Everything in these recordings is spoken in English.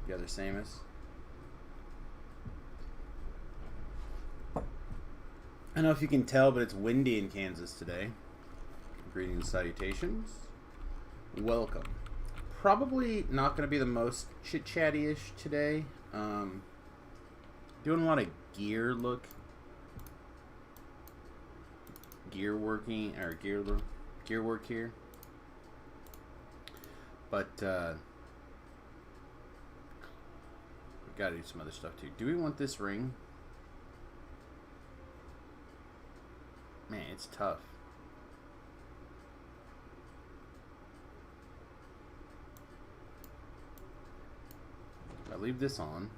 The other Samyus. I don't know if you can tell, but it's windy in Kansas today. Greetings and salutations. Welcome. Probably not going to be the most chit-chatty-ish today. Doing a lot of gear work here. But we've got to do some other stuff too. Do we want this ring? Man, it's tough. I leave this on.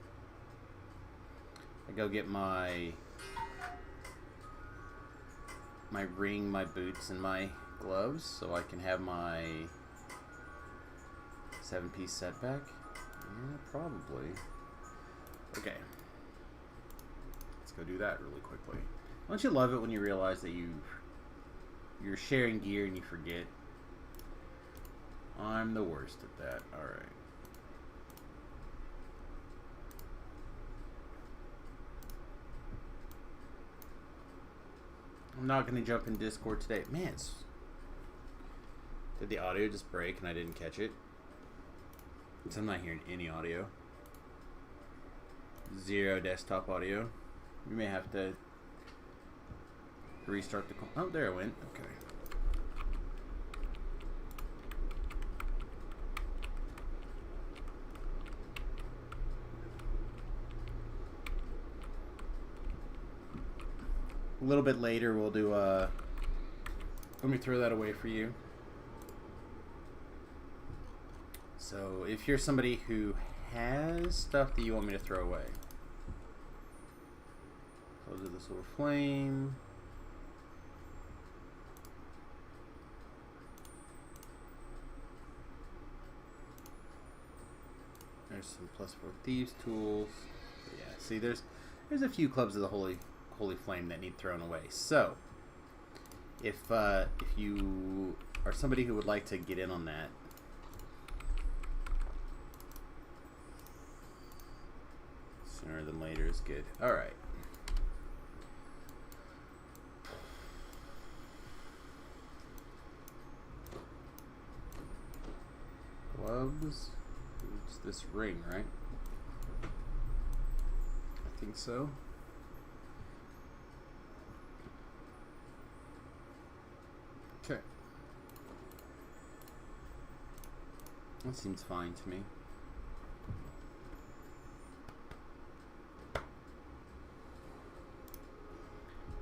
I go get my ring, my boots, and my gloves so I can have my 7-piece set back. Yeah, probably. Okay. Let's go do that really quickly. Don't you love it when you realize that you're sharing gear and you forget? I'm the worst at that. Alright. I'm not going to jump in Discord today. Man, did the audio just break and I didn't catch it? Because I'm not hearing any audio. Zero desktop audio. You may have to restart the call. Oh, there it went. Okay. A little bit later, we'll do let me throw that away for you. So, if you're somebody who has stuff that you want me to throw away, close of the silver flame. There's some +4 thieves tools. But yeah, see, there's a few clubs of the holy flame that need thrown away. So, if you are somebody who would like to get in on that, sooner than later is good. All right. Gloves. It's this ring, right? I think so. Okay. That seems fine to me.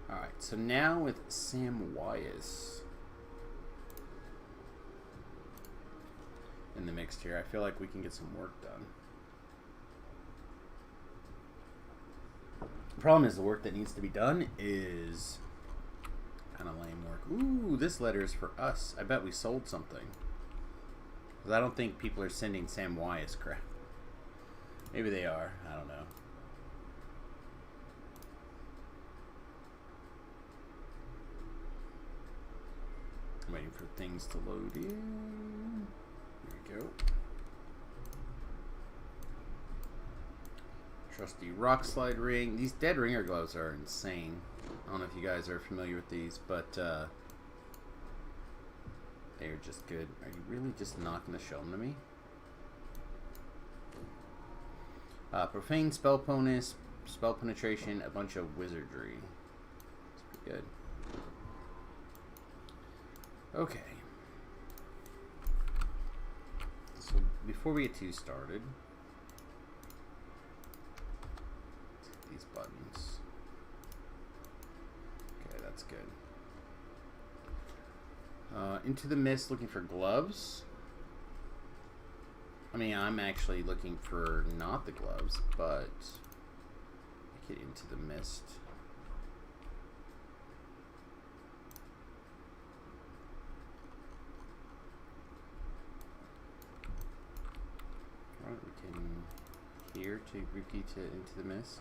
Alright, so now with Samyus in the mix here, I feel like we can get some work done. The problem is the work that needs to be done is kind of lame work. Ooh, this letter is for us. I bet we sold something. Because I don't think people are sending Samyus crap. Maybe they are. I don't know. I'm waiting for things to load in. There we go. Trusty rock slide ring. These dead ringer gloves are insane. I don't know if you guys are familiar with these, but they're just good. Are you really just not going to show them to me? Profane spell bonus, spell penetration, a bunch of wizardry. That's pretty good. Okay. So before we get too started, let's hit these buttons. Okay, that's good. Into the mist, looking for gloves. I mean, I'm actually looking for not the gloves, but get into the mist. Alright, we can here to repeat it into the mist.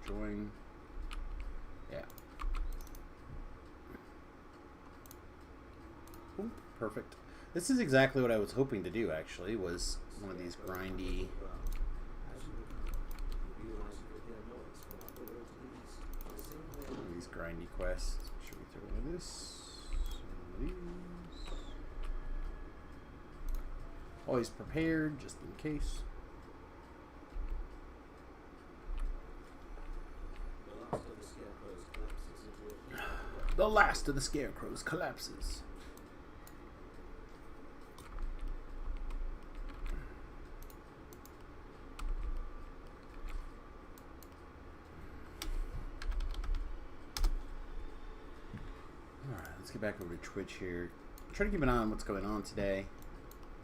Join. Yeah. Ooh, perfect. This is exactly what I was hoping to do, actually, was one of these grindy... quests. Should we throw in this? Some of these. Always prepared, just in case. The last of the scarecrows collapses. Let's get back over to Twitch here. Try to keep an eye on what's going on today.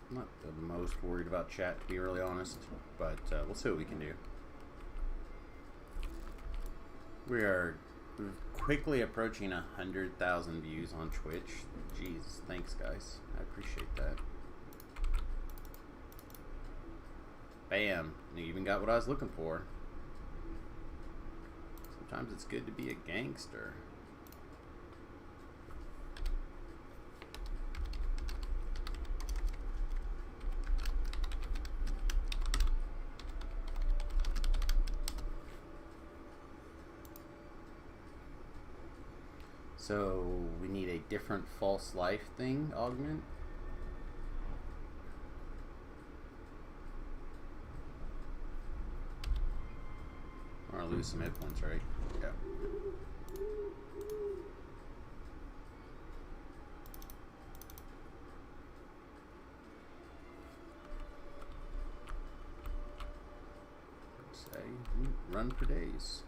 I'm not the most worried about chat, to be really honest, but we'll see what we can do. We are quickly approaching 100,000 views on Twitch. Jeez, thanks guys. I appreciate that. Bam! You even got what I was looking for. Sometimes it's good to be a gangster. So we need a different false life thing augment. Or lose some hit points, right? Yeah. Let's say run for days.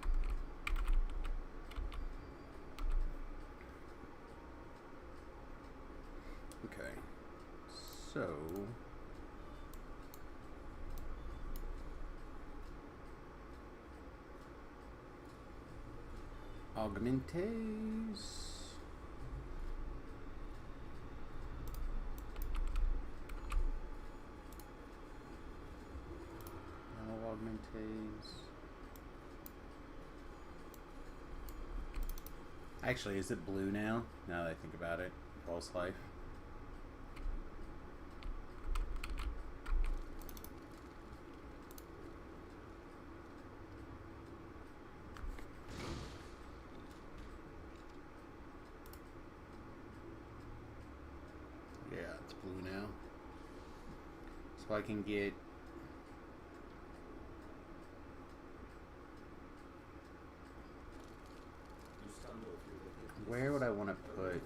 Okay, so augmentes. No augmentes. Actually, is it blue now? Now that I think about it, false life. Blue now, so I can get where would I want to put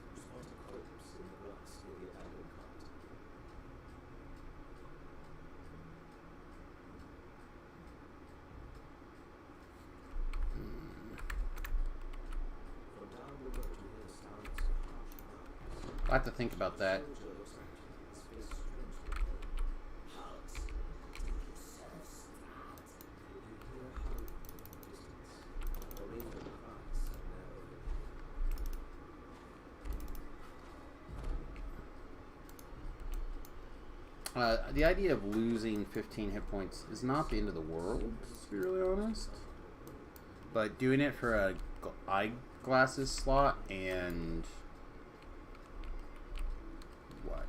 I have to think about that. The idea of losing 15 hit points is not the end of the world, to be really honest. But doing it for a eyeglasses slot and what?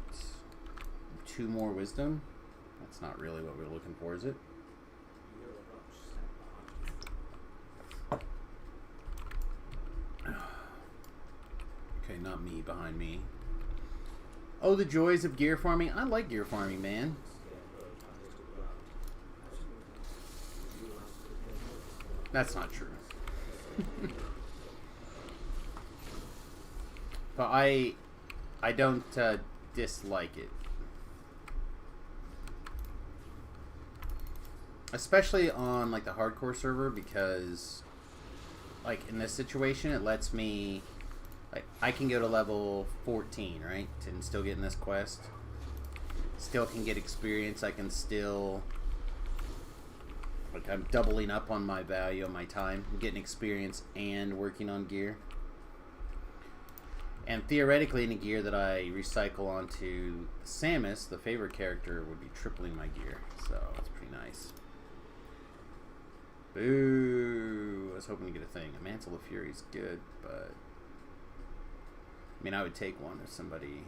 2 more wisdom? That's not really what we're looking for, is it? Okay, not me, behind me. Oh, the joys of gear farming. I like gear farming, man. That's not true. But I don't dislike it. Especially on like the hardcore server, because like in this situation it lets me like I can go to level 14, right? And still get in this quest. Still can get experience. I can still like I'm doubling up on my value on my time. I'm getting experience and working on gear. And theoretically in a gear that I recycle onto Samyus, the favorite character, would be tripling my gear. So that's pretty nice. Boo! I was hoping to get a thing. A Mantle of Fury is good, but I mean, I would take one if somebody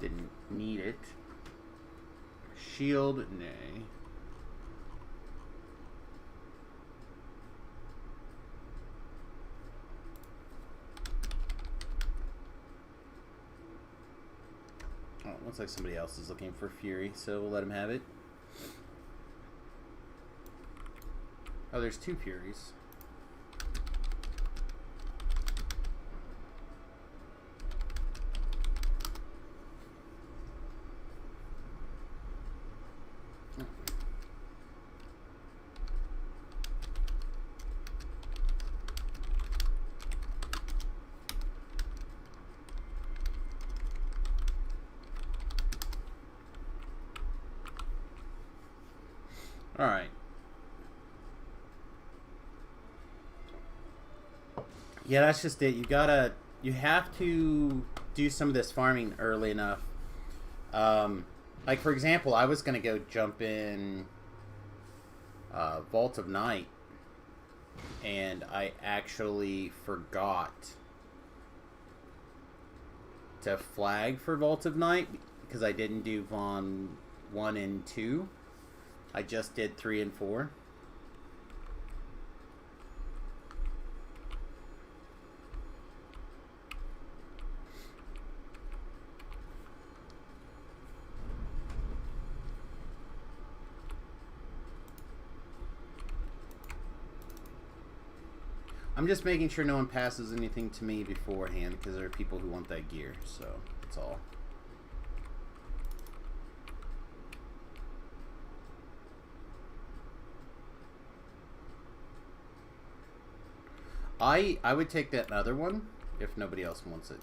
Didn't need it. Shield, nay. Oh, it looks like somebody else is looking for Fury, so we'll let him have it. Oh, there's 2 Furies. Alright. Yeah, that's just it. You have to do some of this farming early enough. Like, for example, I was going to go jump in Vault of Night, and I actually forgot to flag for Vault of Night because I didn't do Vaughn 1 and 2. I just did 3 and 4. I'm just making sure no one passes anything to me beforehand because there are people who want that gear, so that's all. I would take that other one if nobody else wants it.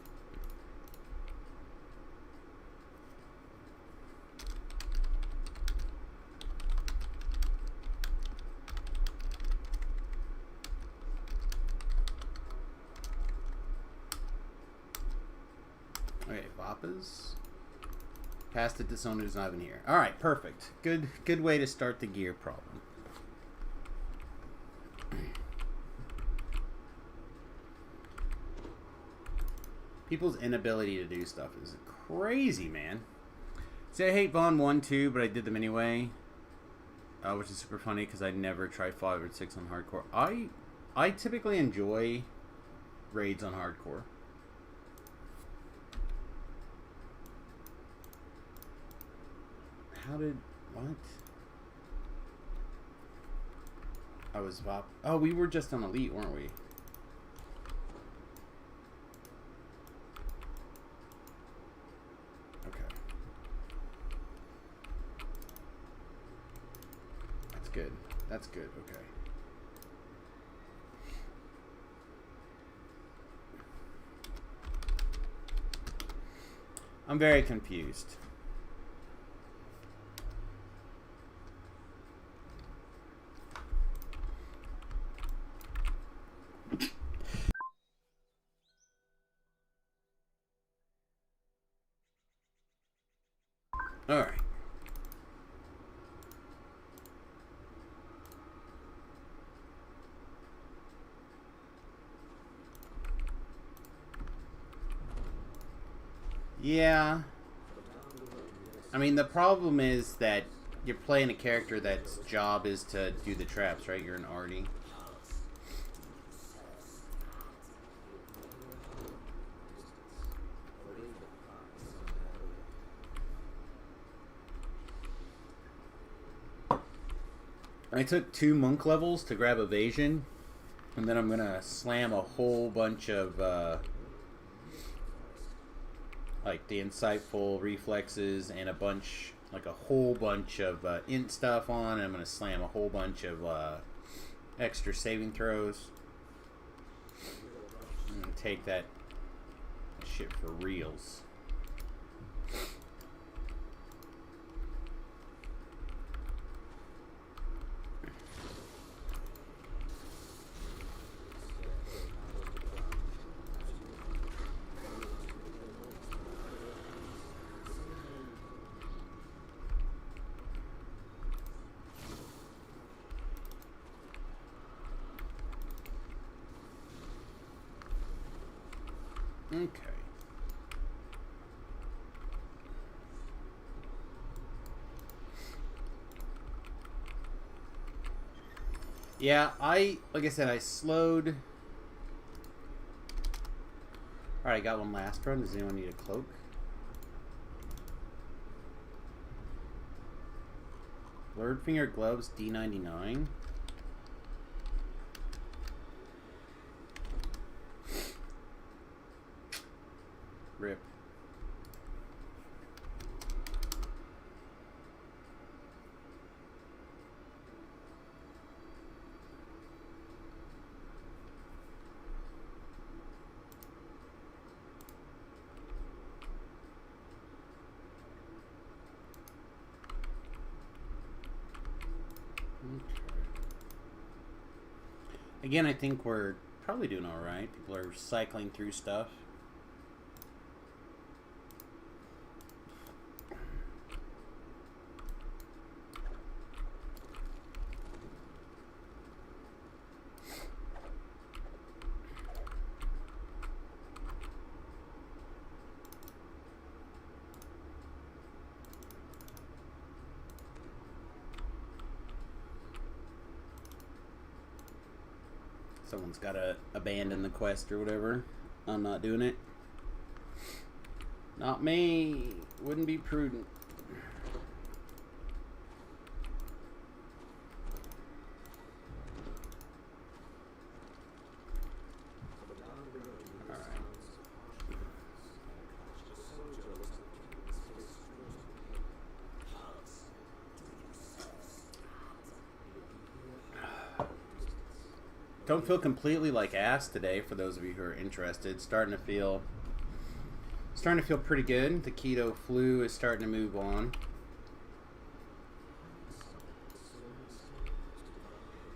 Okay, Vapas. Passed it to someone who's not even here. Alright, perfect. Good way to start the gear problem. People's inability to do stuff is crazy, man. See, I hate Vaughn 1, 2, but I did them anyway. Which is super funny because I never try 5 or 6 on hardcore. I typically enjoy raids on hardcore. What? I was Vop. Oh, we were just on Elite, weren't we? Okay. That's good. That's good, okay. I'm very confused. All right. Yeah. I mean, the problem is that you're playing a character that's job is to do the traps, right? You're an arty. I took 2 monk levels to grab evasion, and then I'm gonna slam a whole bunch of like the insightful reflexes and a whole bunch of int stuff on, and I'm gonna slam a whole bunch of extra saving throws and take that shit for reals. Okay. Yeah, like I said, I slowed. Alright, I got one last run. Does anyone need a cloak? Blurred finger gloves, D99. Rip. Again, I think we're probably doing all right. People are cycling through stuff. Someone's got to abandon the quest or whatever. I'm not doing it. Not me. Wouldn't be prudent. Don't feel completely like ass today. For those of you who are interested, starting to feel pretty good. The keto flu is starting to move on.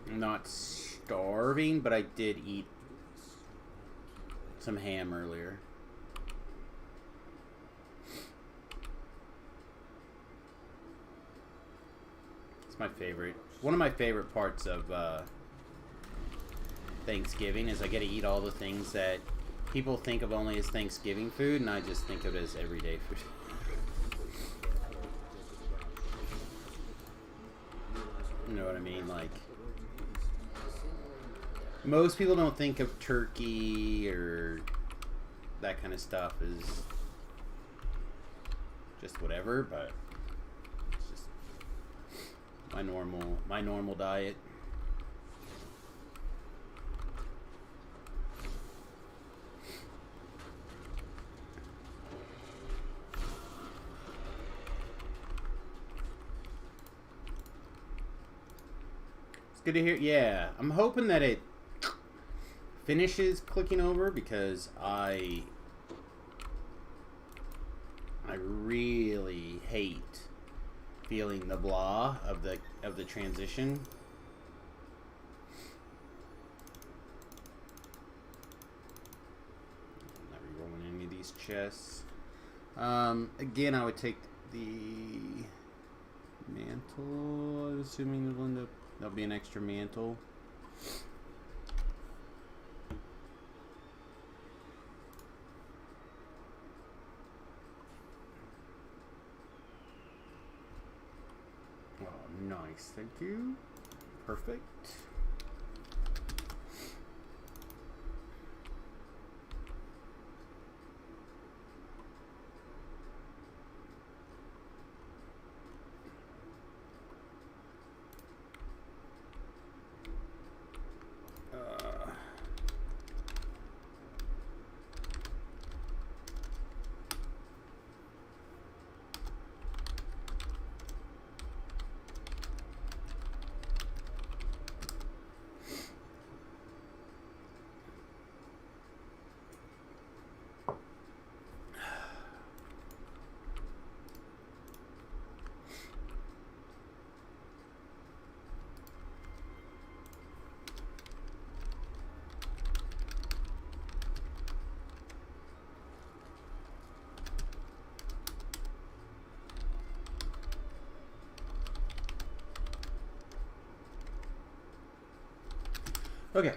I'm not starving, but I did eat some ham earlier. It's my favorite. One of my favorite parts of Thanksgiving is I get to eat all the things that people think of only as Thanksgiving food, and I just think of it as everyday food. You know what I mean? Like, most people don't think of turkey or that kind of stuff as just whatever, but it's just my normal diet. Good to hear. Yeah, I'm hoping that it finishes clicking over, because I really hate feeling the blah of the transition. I'm not re-rolling any of these chests. Again, I would take the mantle. I'm assuming it'll end up. There'll be an extra mantle. Oh, nice. Thank you. Perfect. Okay.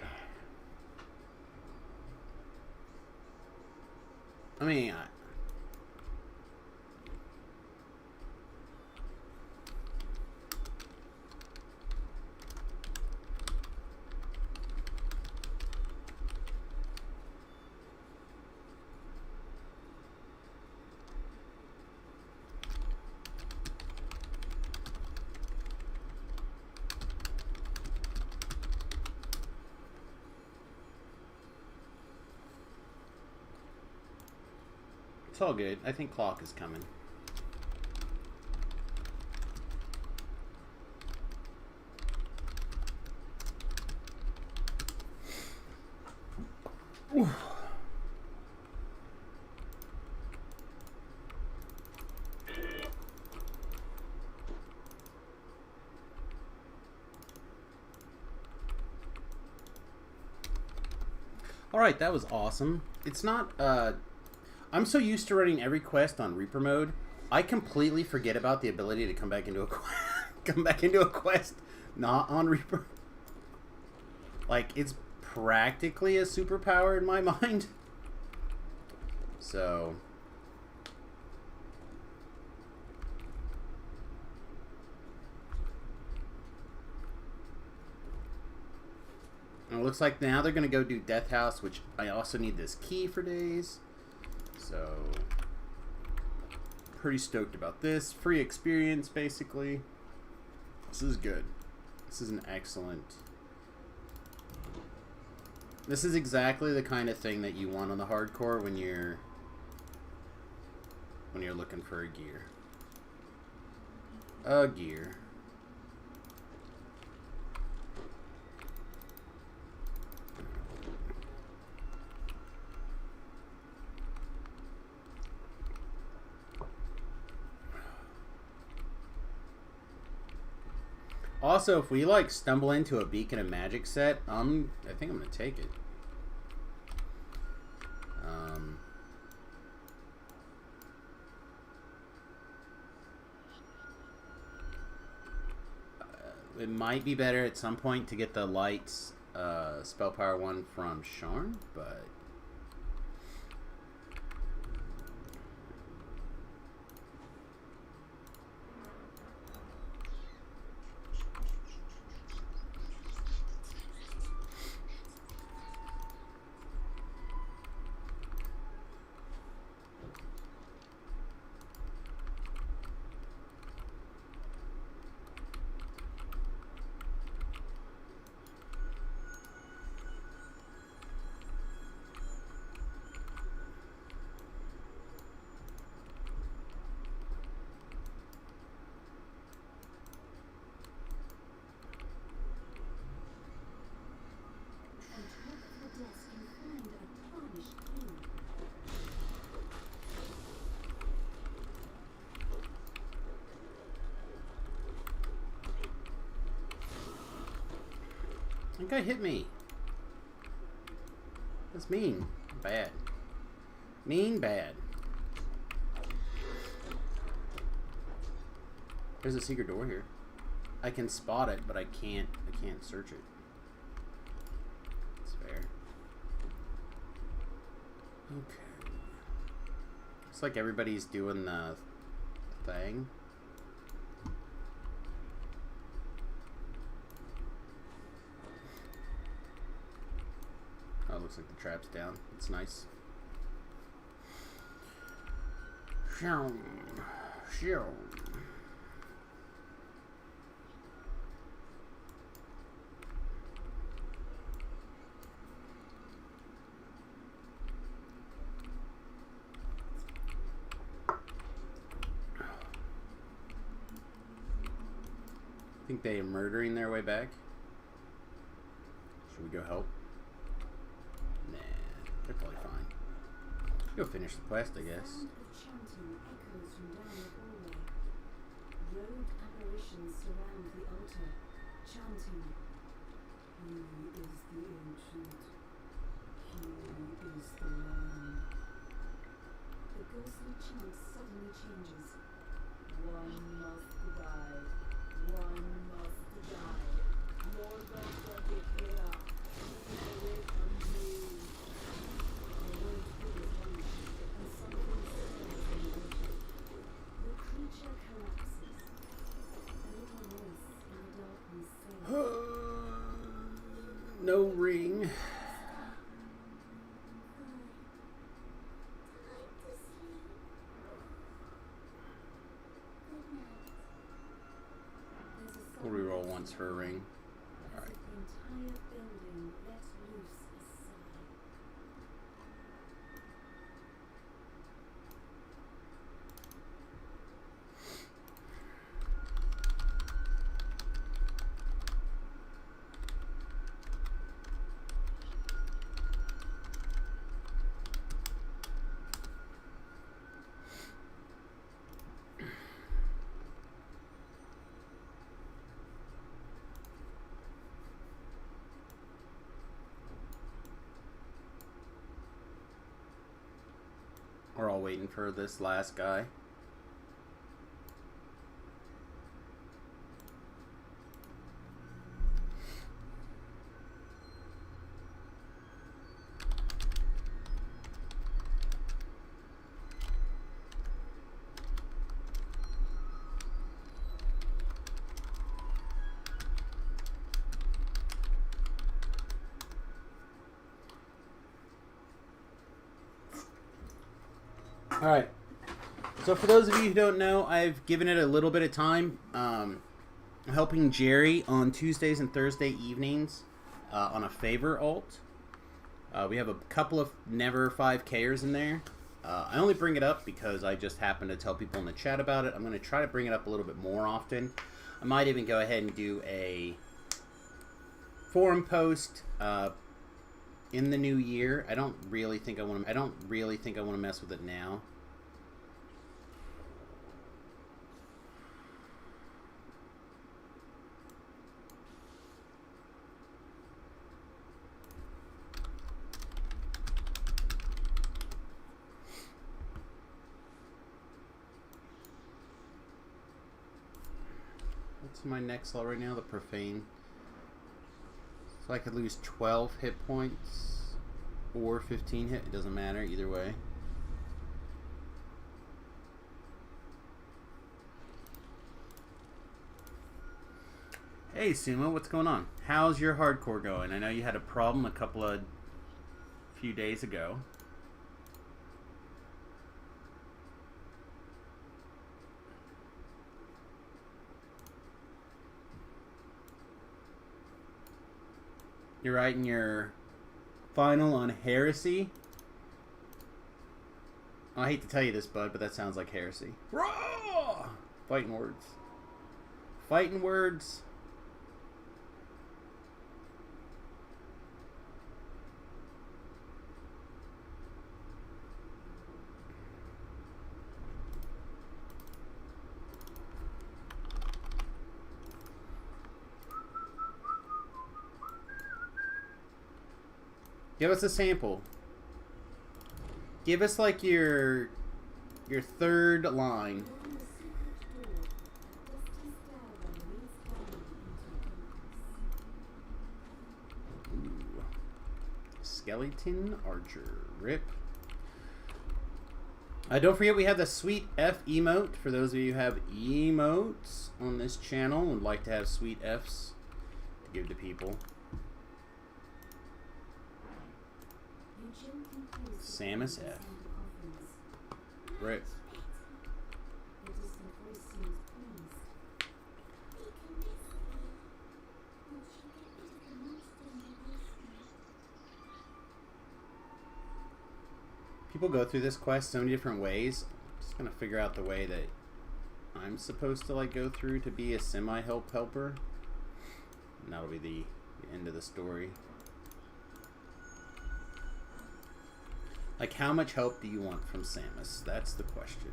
I mean, It's all good. I think clock is coming. Ooh. Alright, that was awesome. It's not, I'm so used to running every quest on Reaper mode, I completely forget about the ability to come back into a quest not on Reaper. Like, it's practically a superpower in my mind. So... And it looks like now they're going to go do Death House, which I also need this key for days. So, pretty stoked about this. Free experience, basically. This is good. This is an excellent... This is exactly the kind of thing that you want on the hardcore when you're looking for a gear. A gear. Also, if we like stumble into a Beacon of Magic set, I think I'm gonna take it. It might be better at some point to get the lights spell power one from Sharn, but that guy hit me. That's mean. Bad. Mean bad. There's a secret door here. I can spot it, but I can't search it. It's fair. Okay. Looks like everybody's doing the thing. Oh, looks like the trap's down. It's nice. Shoom. Shoom. Think they are murdering their way back? Should we go help? Nah, they're probably fine. Go finish the quest, I guess. Chanting echoes from down the hallway. Rogue apparitions surround the altar, chanting, "He is the ancient. He is the Lamb." The ghostly chant suddenly changes. One must die. One must die. Lord of the Kira, keep away from me. The word is heavy, and something stirs in the water. The creature collapses. A little voice in the darkness says, No ring. We'll reroll once for a ring. Alright. the entire building let loose a sigh. We're all waiting for this last guy. Alright, so for those of you who don't know, I've given it a little bit of time. I'm helping Jerry on Tuesdays and Thursday evenings on a favor alt. We have a couple of never 5Kers in there. I only bring it up because I just happen to tell people in the chat about it. I'm going to try to bring it up a little bit more often. I might even go ahead and do a forum post in the new year. I don't really think I want to mess with it now. What's my next level right now? The profane. So I could lose 12 hit points or 15 hit. It doesn't matter either way. Hey Sumo, what's going on? How's your hardcore going? I know you had a problem a few days ago. You're writing your final on heresy. Oh, I hate to tell you this, bud, but that sounds like heresy. Raw! Fighting words. Fighting words. Give us a sample. Give us like your third line. Ooh. Skeleton Archer. Rip. Don't forget we have the sweet F emote. For those of you who have emotes on this channel and would like to have sweet Fs to give to people. Samyus F. Right. People go through this quest so many different ways. I'm just gonna figure out the way that I'm supposed to like go through to be a helper. And that'll be the end of the story. Like, how much help do you want from Samyus? That's the question.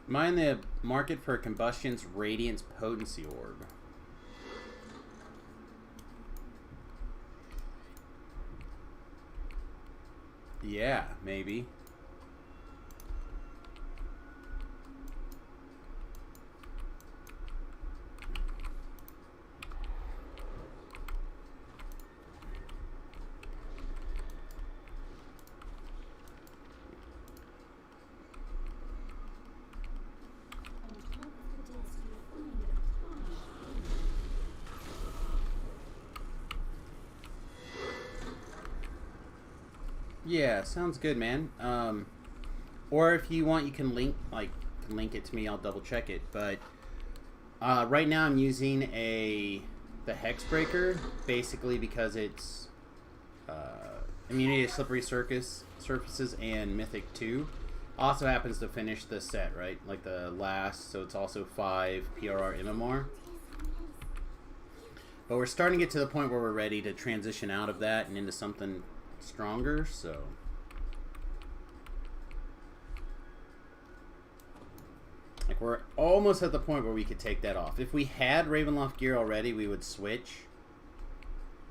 Am I in the market for a Combustion's Radiance Potency Orb? Yeah, maybe. Yeah, sounds good, man. Or if you want, you can link it to me. I'll double check it. But right now, I'm using the Hexbreaker basically because it's immunity to slippery surfaces and Mythic 2. Also happens to finish the set, right? Like the last, so it's also 5 PRR MMR. But we're starting to get to the point where we're ready to transition out of that and into something stronger, so Like, we're almost at the point where we could take that off. If we had Ravenloft gear already, we would switch.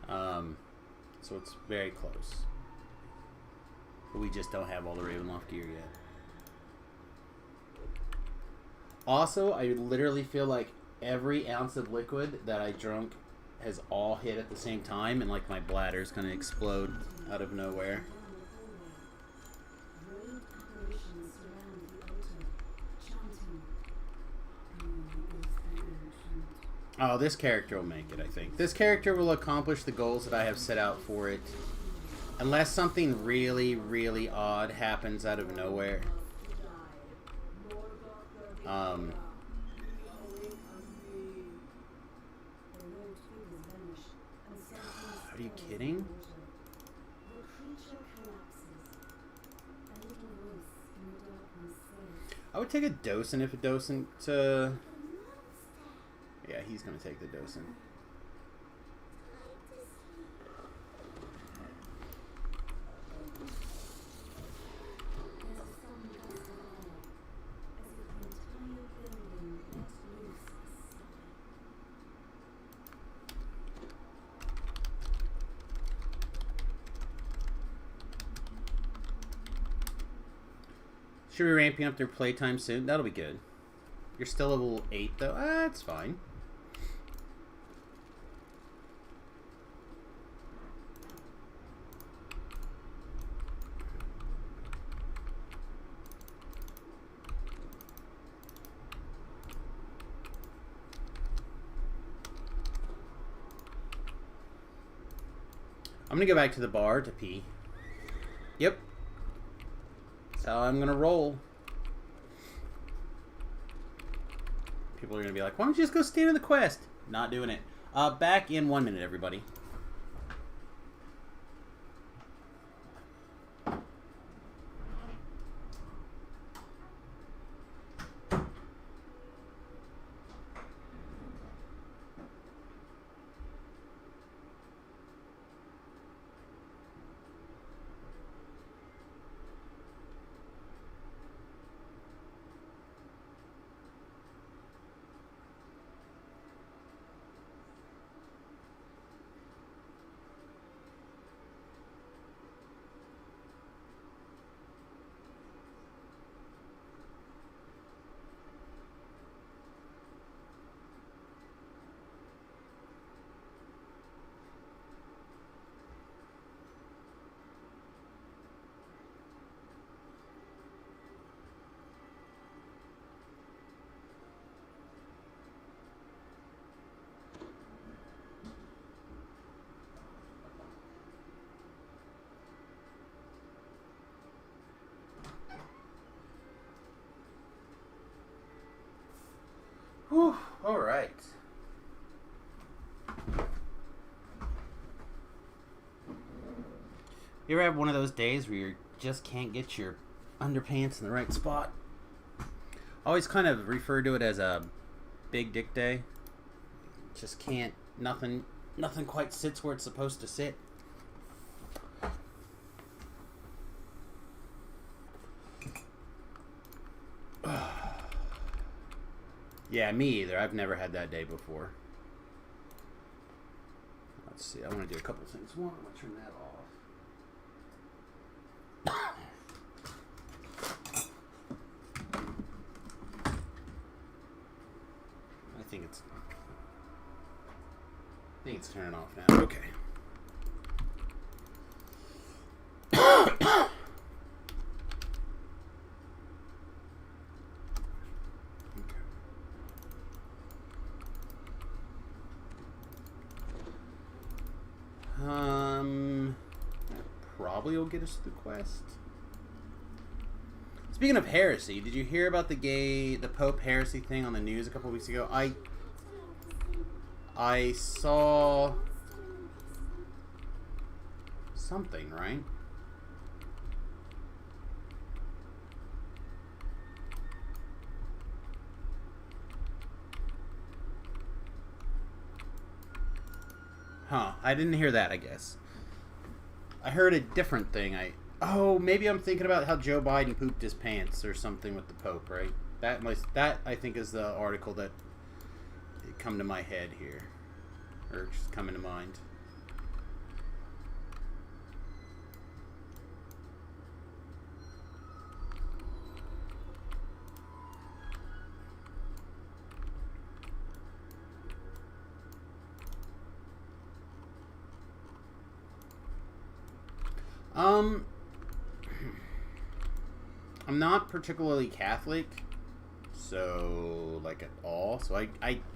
So it's very close. But we just don't have all the Ravenloft gear yet. Also, I literally feel like every ounce of liquid that I drunk has all hit at the same time, and like my bladder's gonna explode out of nowhere. Oh, this character will make it, I think. This character will accomplish the goals that I have set out for it. Unless something really, really odd happens out of nowhere. Are you kidding? I would take a docent if a docent yeah, he's gonna take the docent. Should we be ramping up their playtime soon? That'll be good. You're still level 8 though? That's fine. I'm gonna go back to the bar to pee. Yep. That's how I'm gonna roll. People are gonna be like, why don't you just go stand in the quest? Not doing it. Back in 1 minute, everybody. Whew, all right. You ever have one of those days where you just can't get your underpants in the right spot? I always kind of refer to it as a big dick day. Just can't, nothing quite sits where it's supposed to sit. Yeah, me either. I've never had that day before. Let's see. I want to do a couple things. One, I'm going to turn that off. I think it's turning off now. Okay. Probably will get us to the quest. Speaking of heresy, did you hear about the Pope heresy thing on the news a couple of weeks ago? I saw something, right? Huh, I didn't hear that, I guess. I heard a different thing. Oh, maybe I'm thinking about how Joe Biden pooped his pants or something with the Pope, right? That I think is the article that come to my head here, or just coming to mind. I'm not particularly Catholic, so like at all. So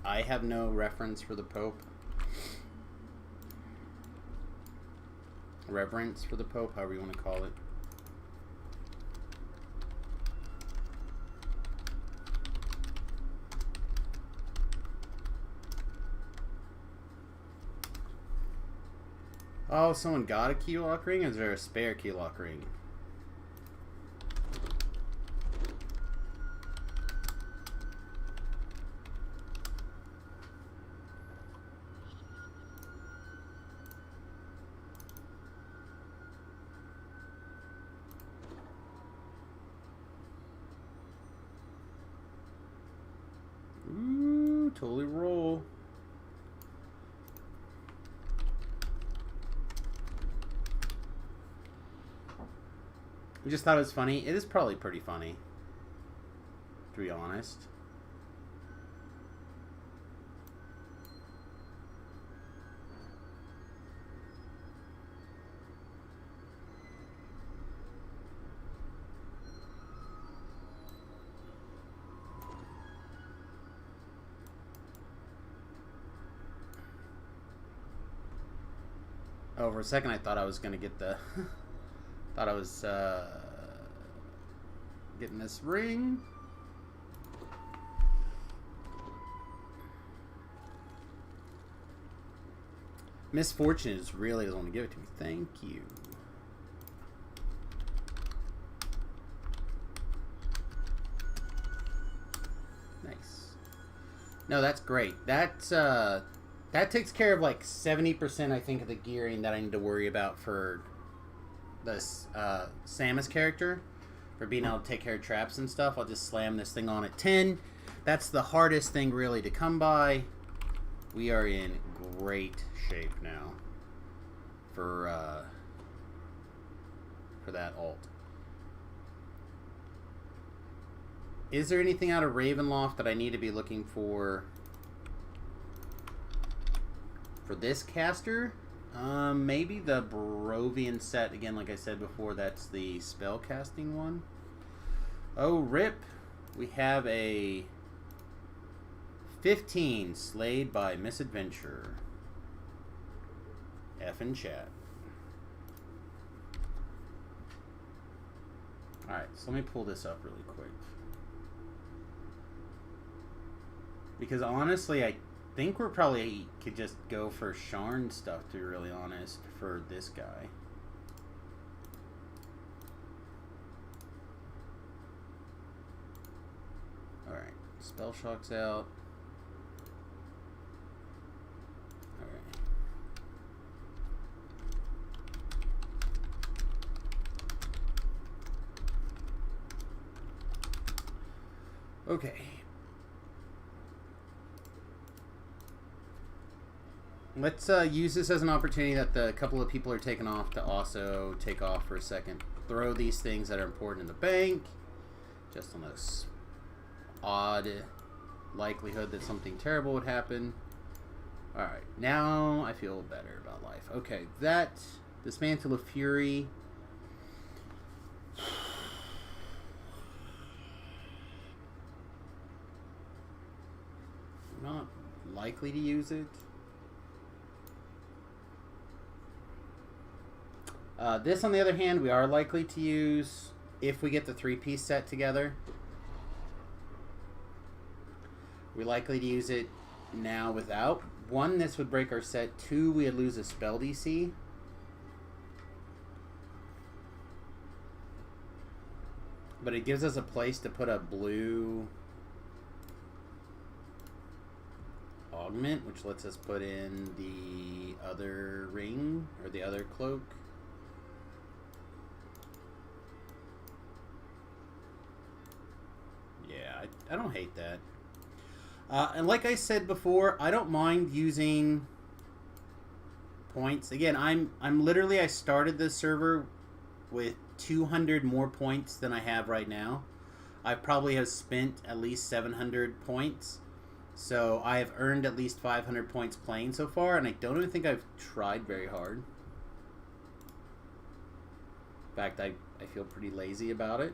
I have no reference for the Pope. Reverence for the Pope, however you want to call it. Oh, someone got a key lock ring? Or is there a spare key lock ring? Ooh, totally roll. I just thought it was funny. It is probably pretty funny, to be honest. Oh, for a second I thought I was gonna get the... thought I was getting this ring. Misfortune is really doesn't want to give it to me. Thank you. Nice. No, that's great. That's that takes care of like 70%, I think, of the gearing that I need to worry about for this Samus character, for being able to take care of traps and stuff. I'll just slam this thing on at 10. That's the hardest thing really to come by. We are in great shape now for that alt. Is there anything out of Ravenloft that I need to be looking for this caster? Maybe the Barovian set again. Like I said before, that's the spell casting one. Oh, rip! We have a 15 slayed by misadventure. F in chat. Alright, so let me pull this up really quick. Because honestly, I think we're probably could just go for Sharn stuff, to be really honest, for this guy. Alright, Spell Shock's out. Alright. Okay. Let's use this as an opportunity that the couple of people are taking off to also take off for a second. Throw these things that are important in the bank, just on this odd likelihood that something terrible would happen. Alright, now I feel better about life. Okay, that Dismantle of Fury. I'm not likely to use it. This, on the other hand, we are likely to use if we get the 3-piece set together. We're likely to use it now without. 1, this would break our set. 2, we'd lose a spell DC. But it gives us a place to put a blue augment, which lets us put in the other ring, or the other cloak. Yeah, I don't hate that. And like I said before, I don't mind using points. Again, I'm literally, I started this server with 200 more points than I have right now. I probably have spent at least 700 points. So I have earned at least 500 points playing so far, and I don't even think I've tried very hard. In fact, I feel pretty lazy about it.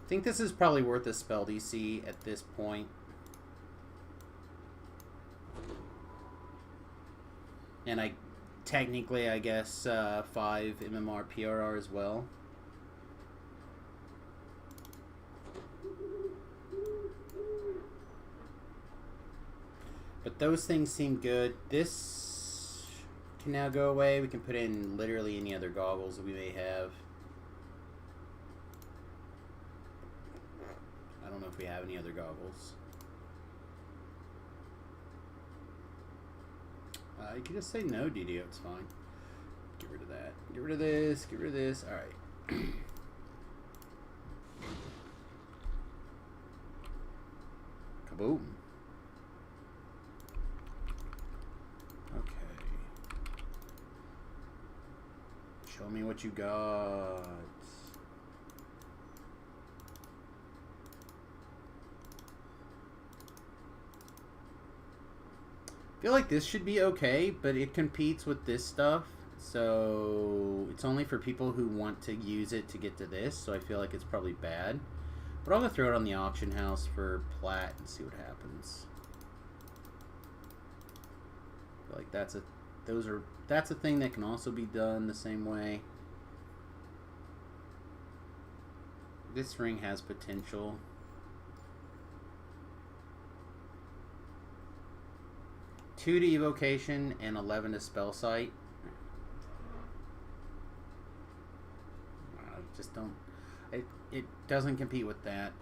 I think this is probably worth a spell DC at this point. And I technically, I guess, 5 MMR PRR as well. But those things seem good. This can now go away. We can put in literally any other goggles that we may have. I don't know if we have any other goggles. You can just say no, DDO. It's fine. Get rid of that. Get rid of this. Get rid of this. All right. Kaboom. Okay. Show me what you got. I feel like this should be okay, but it competes with this stuff, so it's only for people who want to use it to get to this, so I feel like it's probably bad. But I'm gonna throw it on the auction house for plat and see what happens. I feel like that's a thing that can also be done the same way. This ring has potential. 2 to evocation and 11 to spell sight. Just don't. It doesn't compete with that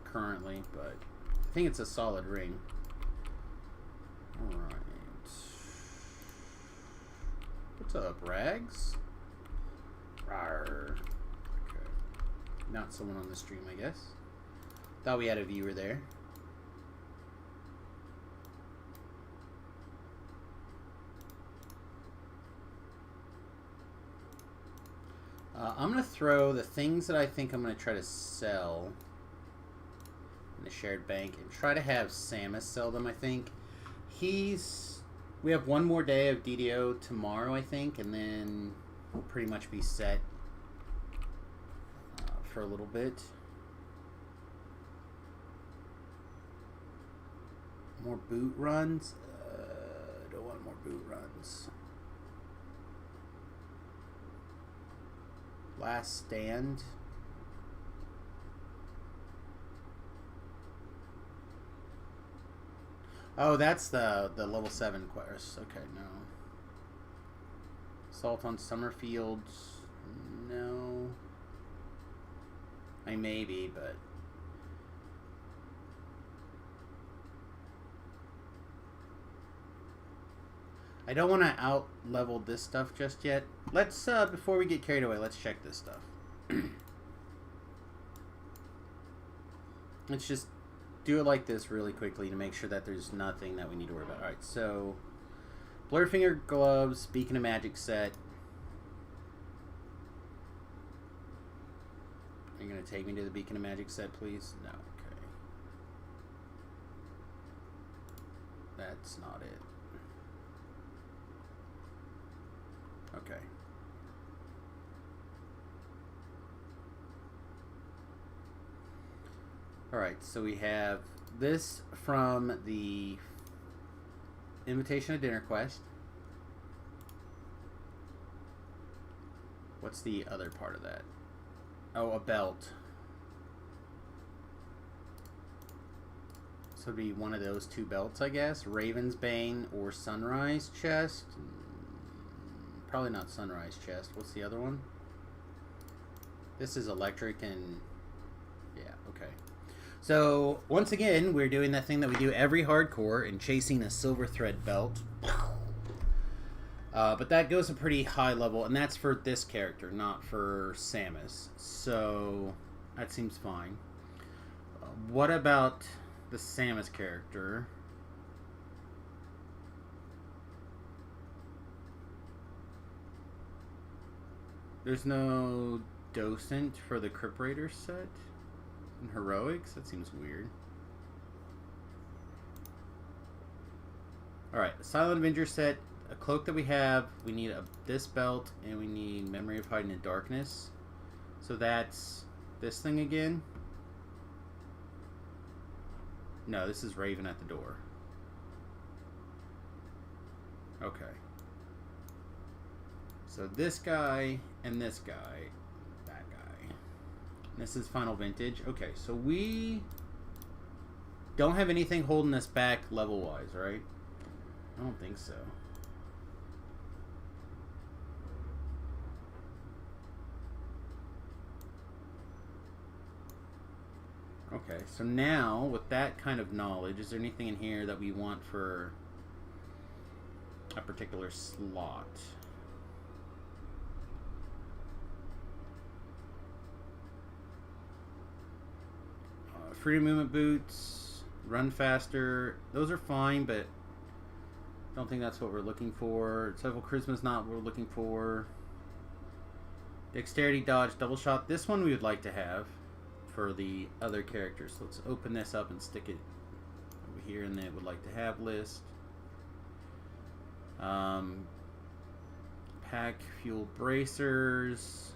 currently, but I think it's a solid ring. All right. What's up, Rags? Rawr. Okay. Not someone on the stream, I guess. Thought we had a viewer there. I'm going to throw the things that I think I'm going to try to sell in the shared bank and try to have Samyus sell them, I think. We have one more day of DDO tomorrow, I think, and then we'll pretty much be set for a little bit. More boot runs? I don't want more boot runs. Last stand. Oh, that's the level 7 quest. Okay, no. Assault on Summerfields. No. I maybe, but I don't want to out-level this stuff just yet. Let's, before we get carried away, let's check this stuff. Let's just do it like this really quickly to make sure that there's nothing that we need to worry about. Alright, so Blurfinger gloves, Beacon of Magic set. Are you going to take me to the Beacon of Magic set, please? No, okay. That's not it. Okay. Alright, so we have this from the Invitation to Dinner quest. What's the other part of that? Oh, a belt. So it'd be one of those two belts, I guess. Raven's Bane or Sunrise Chest. Probably not Sunrise Chest. What's the other one? This is electric and... yeah, okay. So, once again, we're doing that thing that we do every hardcore and chasing a silver thread belt. But that goes a pretty high level, and that's for this character, not for Samus. So that seems fine. What about the Samus character? There's no docent for the Crypt Raider set in Heroics? That seems weird. Alright, Silent Avenger set. A cloak that we have. We need this belt, and we need Memory of Hiding in Darkness. So that's this thing again. No, this is Raven at the Door. Okay. So this guy and this guy. That guy. This is Final Vintage. Okay, so we don't have anything holding us back level-wise, right? I don't think so. Okay, so now, with that kind of knowledge, is there anything in here that we want for a particular slot? Freedom movement boots, run faster, those are fine, but I don't think that's what we're looking for. Several charisma's not what we're looking for. Dexterity, dodge, double shot. This one we would like to have for the other characters. So let's open this up and stick it over here in the would like to have list. Pack fuel bracers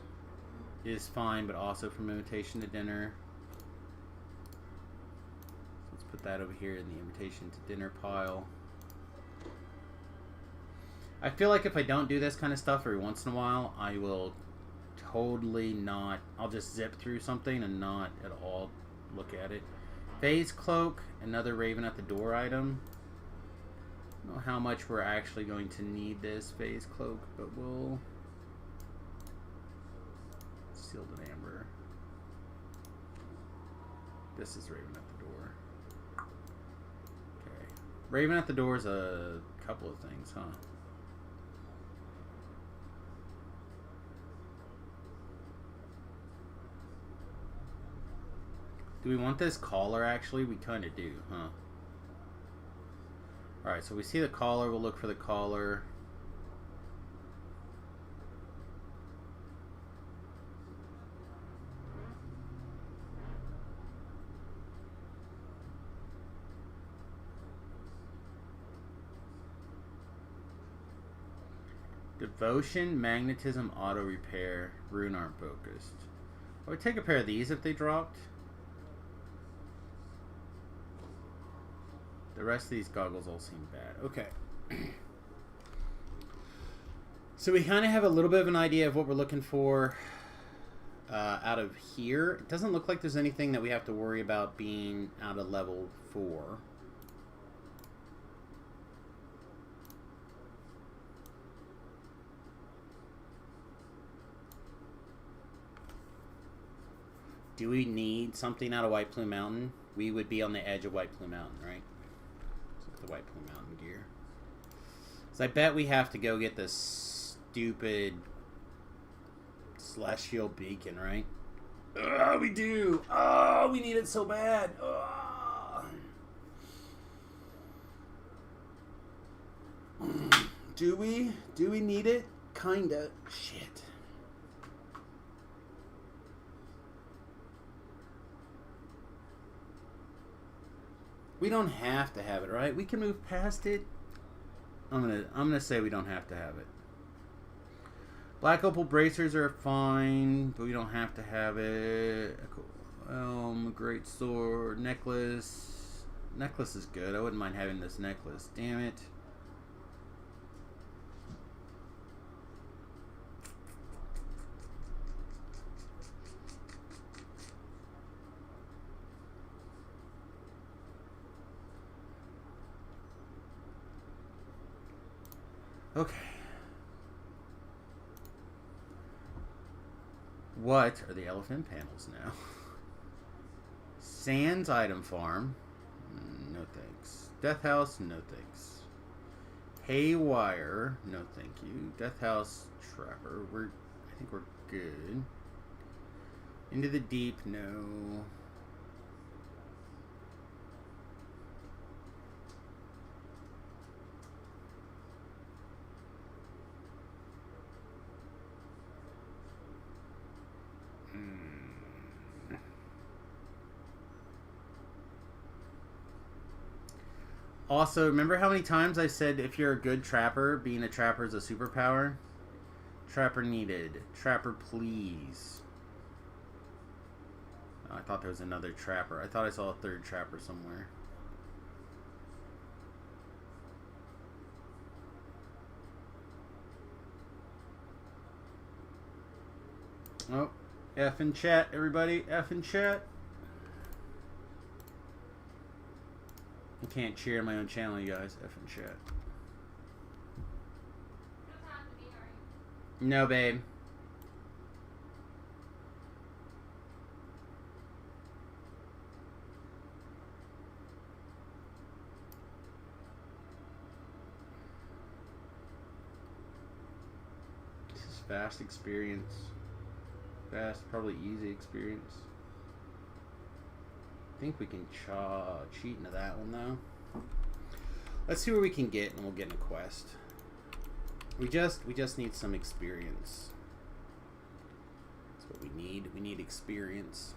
is fine, but also from invitation to dinner. So let's put that over here in the invitation to dinner pile. I feel like if I don't do this kind of stuff every once in a while, I will totally not. I'll just zip through something and not at all look at it. Phase Cloak, another Raven at the Door item. I don't know how much we're actually going to need this Phase Cloak, but we'll. Sealed in Amber. This is Raven at the Door. Okay. Raven at the Door is a couple of things, huh? Do we want this collar, actually? We kind of do, huh? Alright, so we see the collar. We'll look for the collar. Devotion, Magnetism, Auto Repair, Rune Arm Focused. I would take a pair of these if they dropped. The rest of these goggles all seem bad. Okay. So we kind of have a little bit of an idea of what we're looking for out of here. It doesn't look like there's anything that we have to worry about being out of level 4. Do we need something out of White Plume Mountain? We would be on the edge of White Plume Mountain, right? The White Plume Mountain gear. So I bet we have to go get this stupid Celestial Beacon, right? We do! Oh, we need it so bad! Do we? Do we need it? Kinda. Shit. We don't have to have it, right? We can move past it. I'm gonna say we don't have to have it. Black opal bracers are fine, but we don't have to have it. Great sword, necklace. Necklace is good. I wouldn't mind having this necklace. Damn it. Okay. What are the elephant panels now? Sands item farm. No thanks. Death house. No thanks. Haywire. No, thank you. Death House Trapper. I think we're good. Into the Deep. No. Also, remember how many times I said if you're a good trapper, being a trapper is a superpower? Trapper needed. Trapper please. Oh, I thought there was another trapper. I thought I saw a third trapper somewhere. Oh, F in chat, everybody. F in chat. I can't cheer my own channel, you guys. F in chat. No, babe. This is fast experience. Fast, probably easy experience. I think we can cheat into that one though. Let's see where we can get, and we'll get in a quest. We just need some experience. That's what we need. We need experience.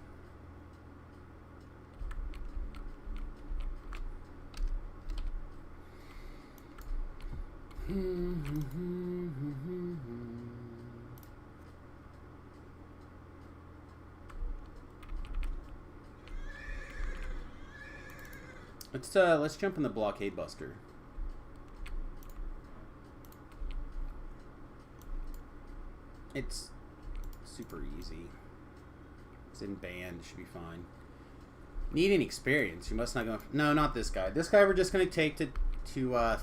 Let's jump in the blockade buster. It's super easy. It's in band, should be fine. Need any experience? You must not go. No, not this guy. This guy we're just gonna take to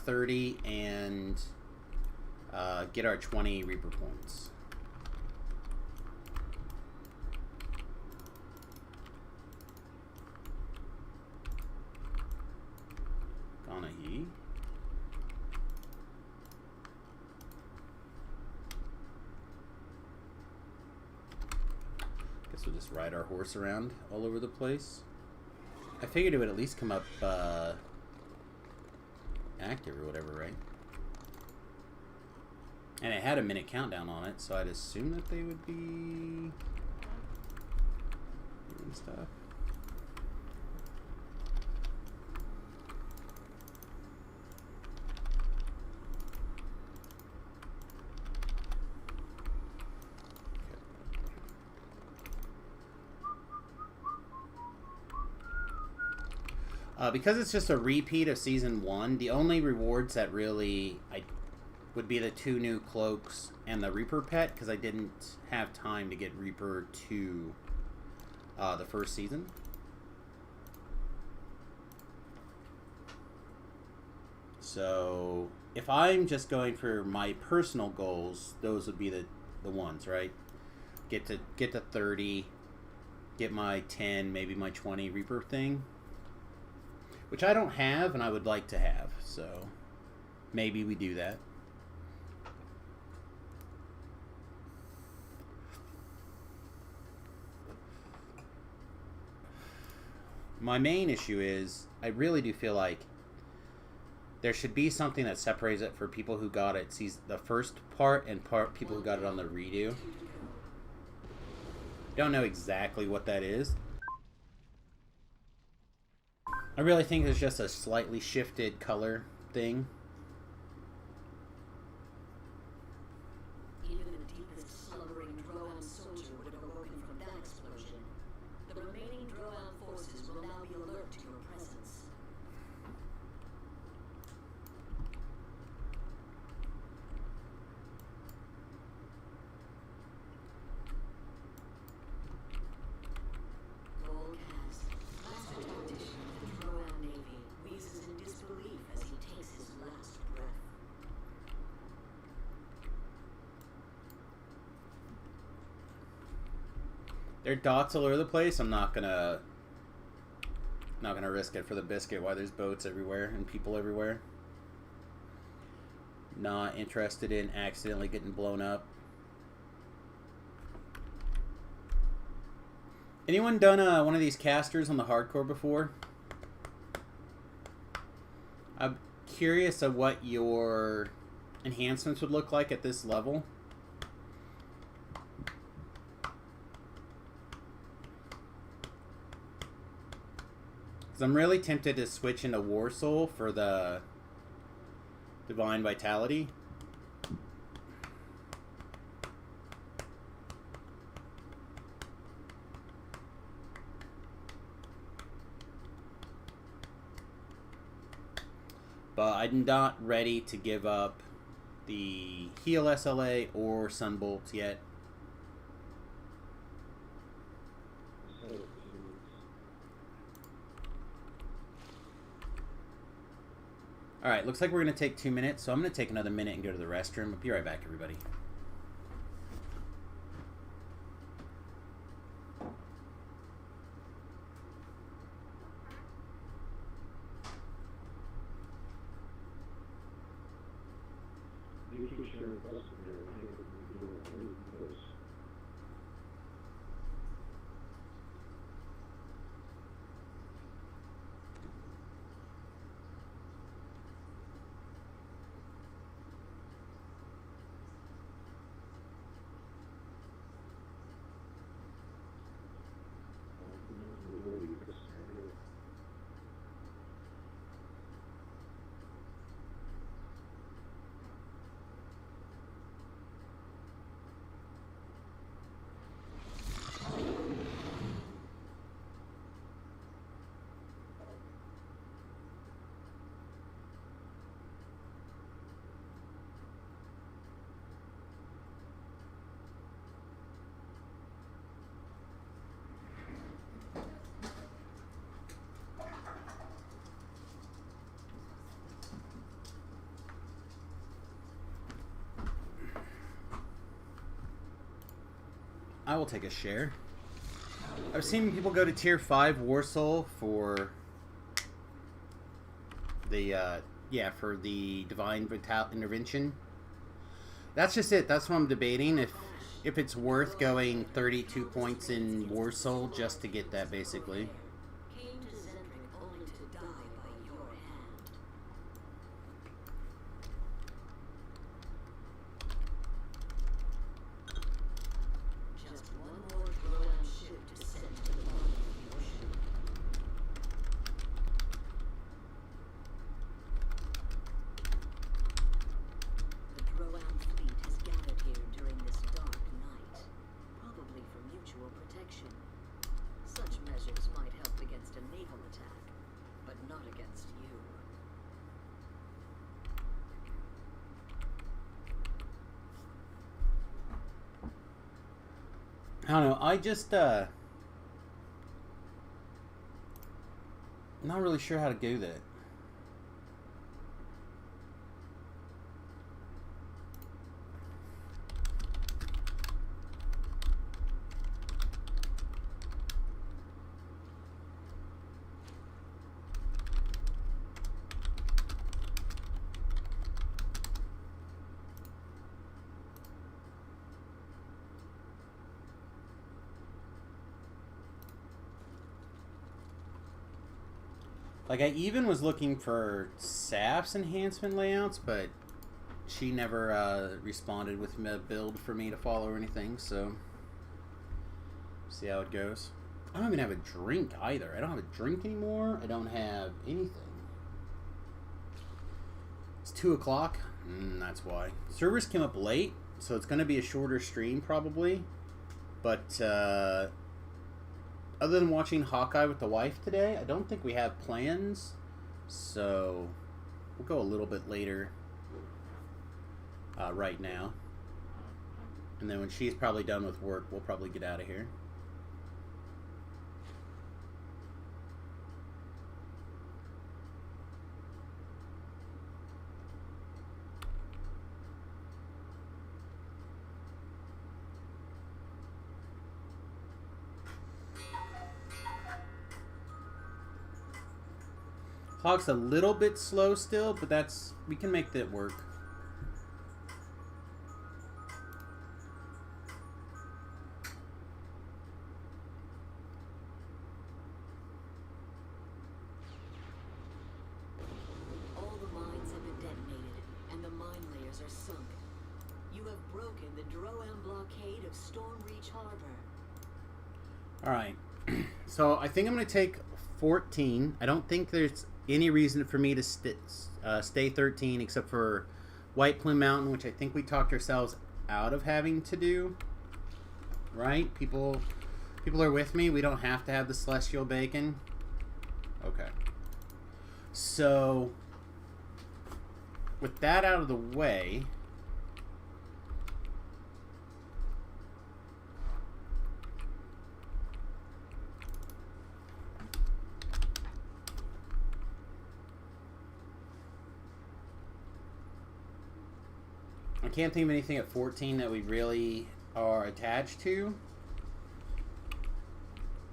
30 and get our 20 Reaper points. Guess we'll just ride our horse around all over the place. I figured it would at least come up active or whatever, right? And it had a minute countdown on it, so I'd assume that they would be doing stuff. Because it's just a repeat of Season 1, the only rewards that really would be the 2 new cloaks and the Reaper pet, because I didn't have time to get Reaper to the first season. So, if I'm just going for my personal goals, those would be the ones, right? Get to 30, get my 10, maybe my 20 Reaper thing. Which I don't have, and I would like to have, so maybe we do that. My main issue is, I really do feel like there should be something that separates it for people who got it, sees the first part, and people who got it on the redo. Don't know exactly what that is. I really think it's just a slightly shifted color thing. Even the deepest slumbering Drowan soldier would have awoken from that explosion. The remaining Drowan forces will now be alert to your presence. There are dots all over the place. I'm not gonna risk it for the biscuit while there's boats everywhere and people everywhere. Not interested in accidentally getting blown up. Anyone done one of these casters on the hardcore before? I'm curious of what your enhancements would look like at this level. Because I'm really tempted to switch into War Soul for the Divine Vitality. But I'm not ready to give up the Heal SLA or Sunbolts yet. Alright, looks like we're going to take 2 minutes, so I'm going to take another minute and go to the restroom. I'll be right back, everybody. I will take a share. I've seen people go to tier 5 War Soul for the for the Divine Intervention. That's just it. That's what I'm debating. If it's worth going 32 points in War Soul just to get that, basically. I don't know, I just, not really sure how to do that. Like, I even was looking for Saf's enhancement layouts, but she never responded with a build for me to follow or anything, so see how it goes. I don't even have a drink either. I don't have a drink anymore. I don't have anything. It's 2 o'clock. That's why. Servers came up late, so it's going to be a shorter stream probably, but other than watching Hawkeye with the wife today, I don't think we have plans, so we'll go a little bit later right now. And then when she's probably done with work, we'll probably get out of here. Clock's a little bit slow still, but we can make that work. workers are sunk. You have broken the Droam blockade of Stormreach Harbor. Alright. So I think I'm going to take 14. I don't think there's any reason for me to stay 13 except for White Plume Mountain, which I think we talked ourselves out of having to do. Right? People are with me. We don't have to have the Celestial Bacon. Okay. So, with that out of the way, I can't think of anything at 14 that we really are attached to,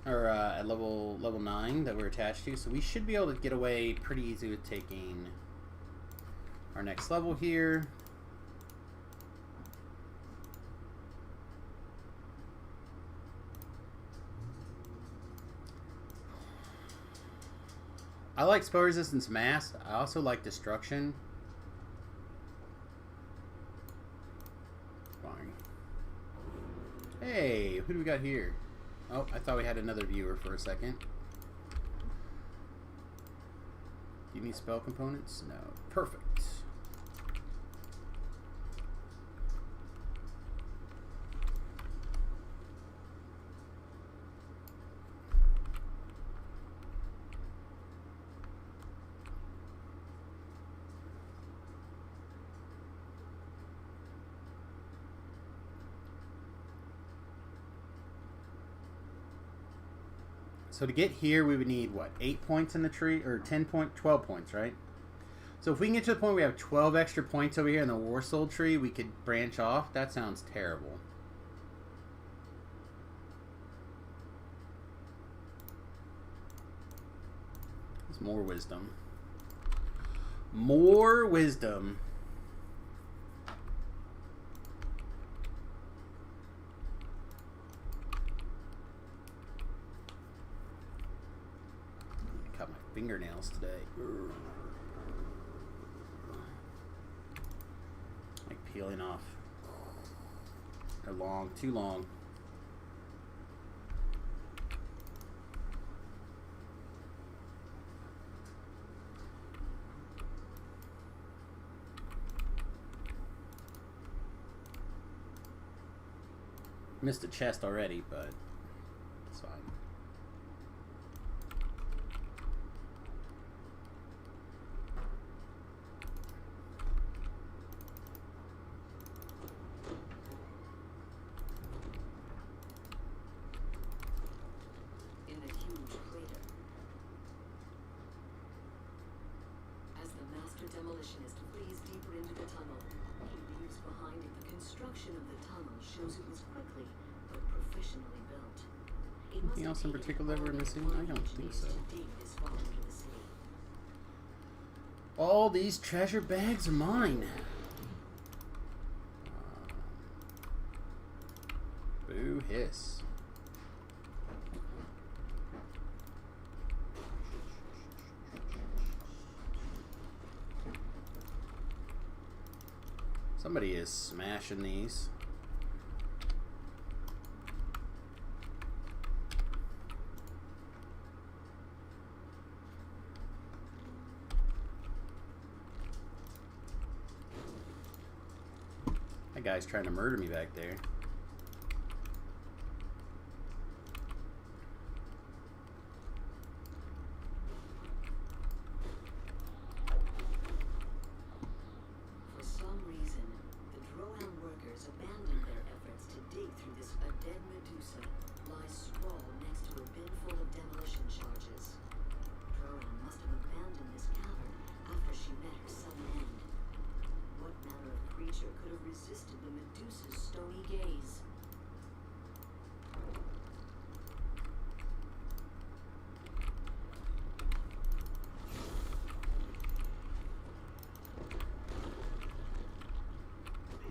or at level 9 that we're attached to. So we should be able to get away pretty easy with taking our next level here. I like spell resistance mass. I also like destruction. Hey, who do we got here? Oh, I thought we had another viewer for a second. Do you need spell components? No. Perfect. So to get here, we would need, what, 8 points in the tree? Or 12 points, right? So if we can get to the point where we have 12 extra points over here in the War Soul tree, we could branch off. That sounds terrible. There's more wisdom. More wisdom. Fingernails today. Like peeling off. They're long, too long. Missed a chest already, but it's fine. Demolitionist flees deeper into the tunnel. He leaves behind it the construction of the tunnel shows it was quickly but professionally built. Anything else in particular we're missing? I don't think so. All these treasure bags are mine. Boo hiss. Somebody is smashing these. That guy's trying to murder me back there.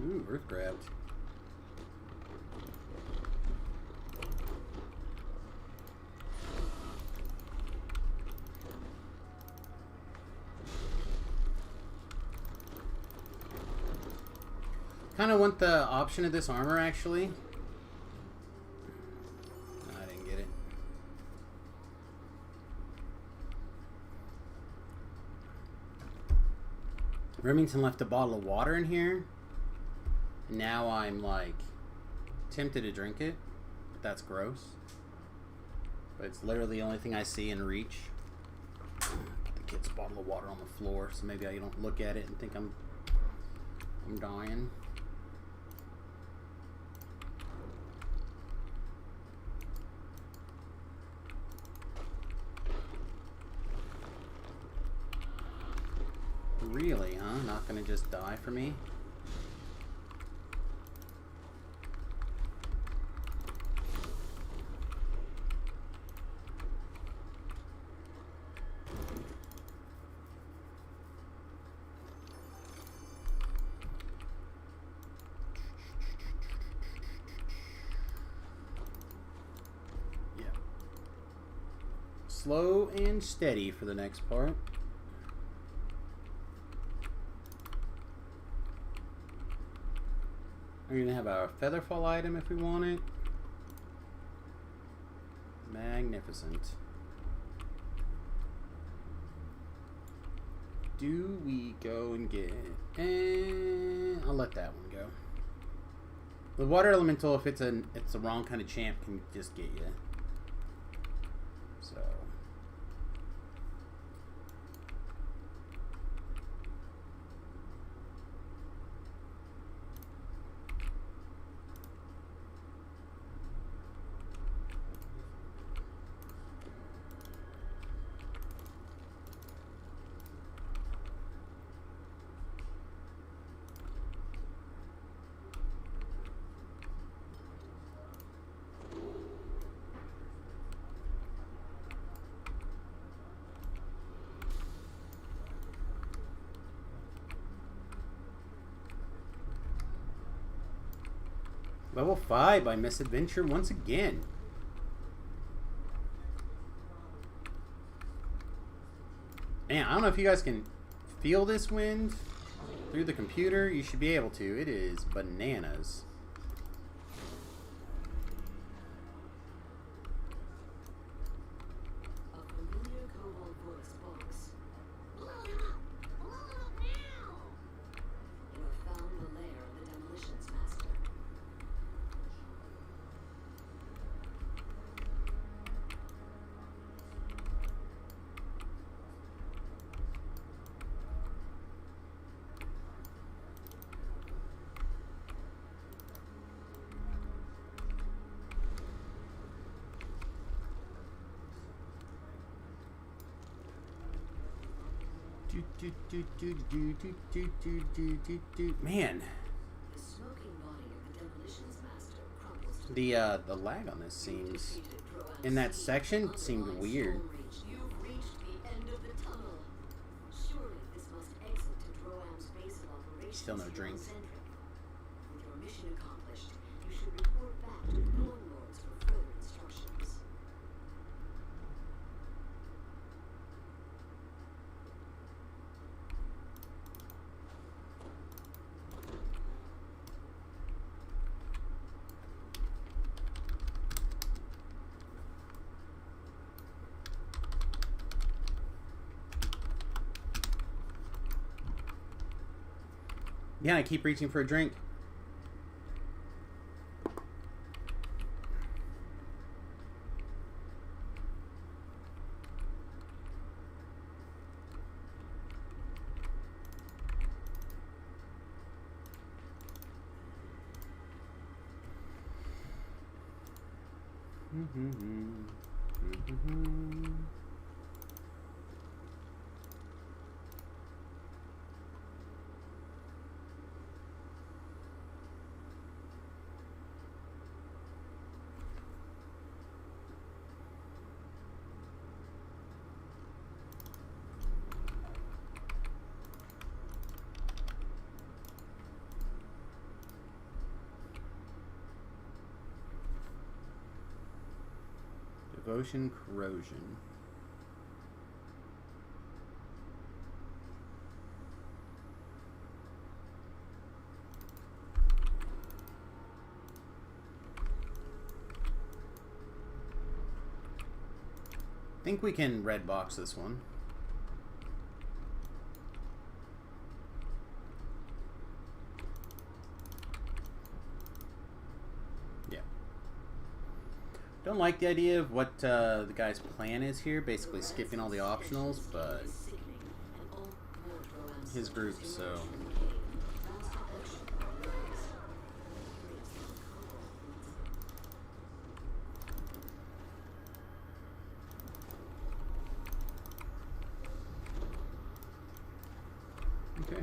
Ooh, earth grabbed. Kind of want the option of this armor, actually. I didn't get it. Remington left a bottle of water in here. Now I'm, like, tempted to drink it. But that's gross. But it's literally the only thing I see in reach. Put the kid's bottle of water on the floor, so maybe I don't look at it and think I'm dying. Really, huh? Not gonna just die for me? Yeah. Slow and steady for the next part. We're gonna have our featherfall item if we want it. Magnificent. Do we go and get it? And I'll let that one go. The water elemental, if it's the wrong kind of champ, can just get you. So. Level 5 by Misadventure once again. Man, I don't know if you guys can feel this wind through the computer. You should be able to. It is bananas. A familiar kobold voice barks. Blow him up! Blow him up now! You have found the lair of the demolitions master. Man, The smoking body of the demolitions master crumples to the lag on this seems in that section seemed weird. You've reached the end of the tunnel. Surely this must exit to Droam's base of operations. Still no drink. Centric. With your mission accomplished, you should report back to the Dawn Lords for further instructions. Yeah, I keep reaching for a drink. Devotion corrosion. think we can red box this one. Yeah. Don't like the idea of what the guy's plan is here, basically skipping all the optionals, but his group, so... Okay.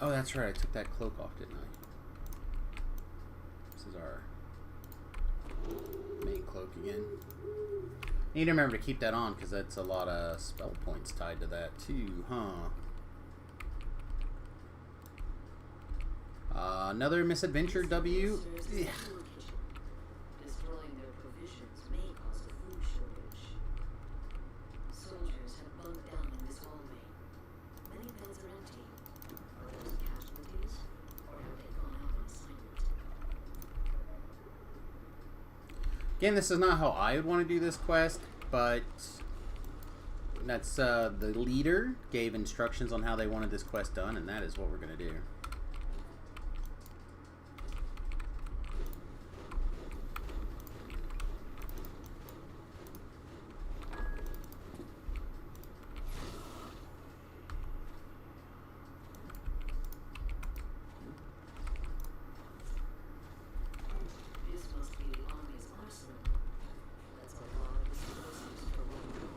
Oh, that's right. I took that cloak off, didn't I? This is our main cloak again. Need to remember to keep that on because that's a lot of spell points tied to that too, huh? Another misadventure W. Yeah. Destroying their provisions may cause a food shortage. Soldiers have bunked down in this hallway. Many beds are empty. Are those casualties? Or have they gone out on assignment? Again, this is not how I would want to do this quest, but that's the leader gave instructions on how they wanted this quest done, and that is what we're going to do. This must be the army's arsenal. That's a lot of explosives for one room.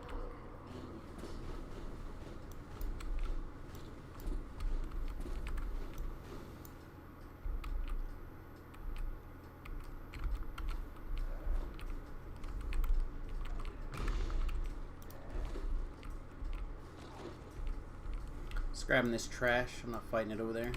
How convenient. Just grabbing this trash. I'm not fighting it over there.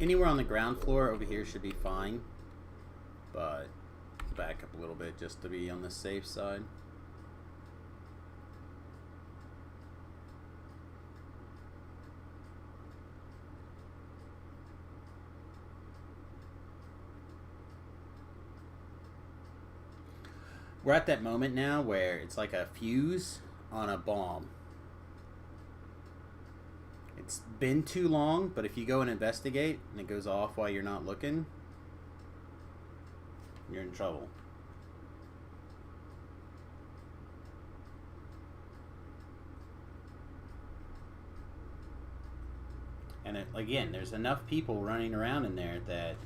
Anywhere on the ground floor over here should be fine, but back up a little bit just to be on the safe side. We're at that moment now where it's like a fuse on a bomb. It's been too long, but if you go and investigate and it goes off while you're not looking, you're in trouble. And again, there's enough people running around in there that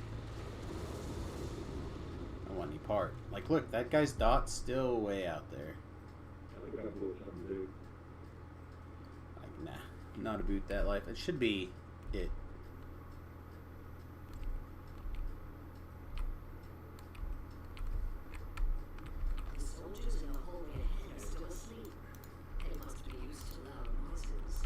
I don't want any part. Like, look, that guy's dot's still way out there. Like, nah. Not about that life. It should be it. The soldiers in the hallway ahead are still asleep. They must be used to loud noises.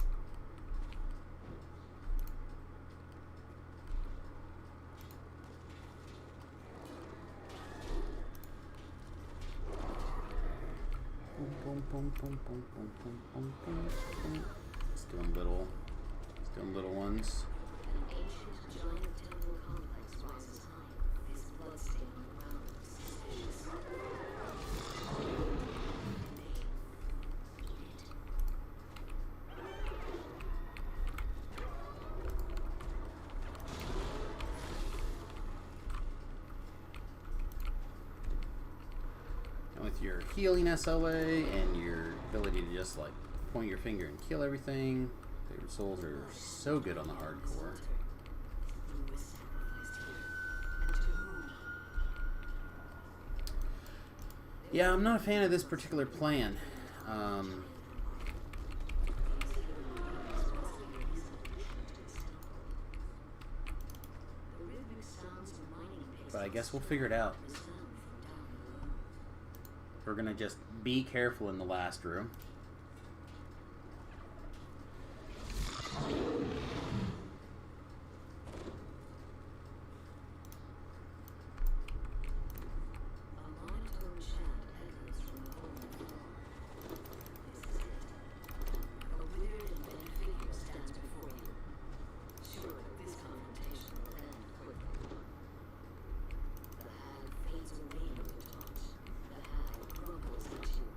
Boom, boom, boom, boom, boom, boom, boom, boom, boom. It's doing little ones. An ancient giant temple complex rises high. This bloodstain on the ground looks suspicious. And with your healing SLA and your ability to just like point your finger and kill everything, favorite souls are so good on the hardcore. Who was sacrificed here? And to whom? Yeah, I'm not a fan of this particular plan. I guess we'll figure it out. The sound from down below. We're gonna just be careful in the last room. A monotone chant echoes from the hole in the floor. This is it. A withered and bent figure stands before you. Sure that this confrontation will end quickly. The hag fades away with the taunt. The hag grumbles at you.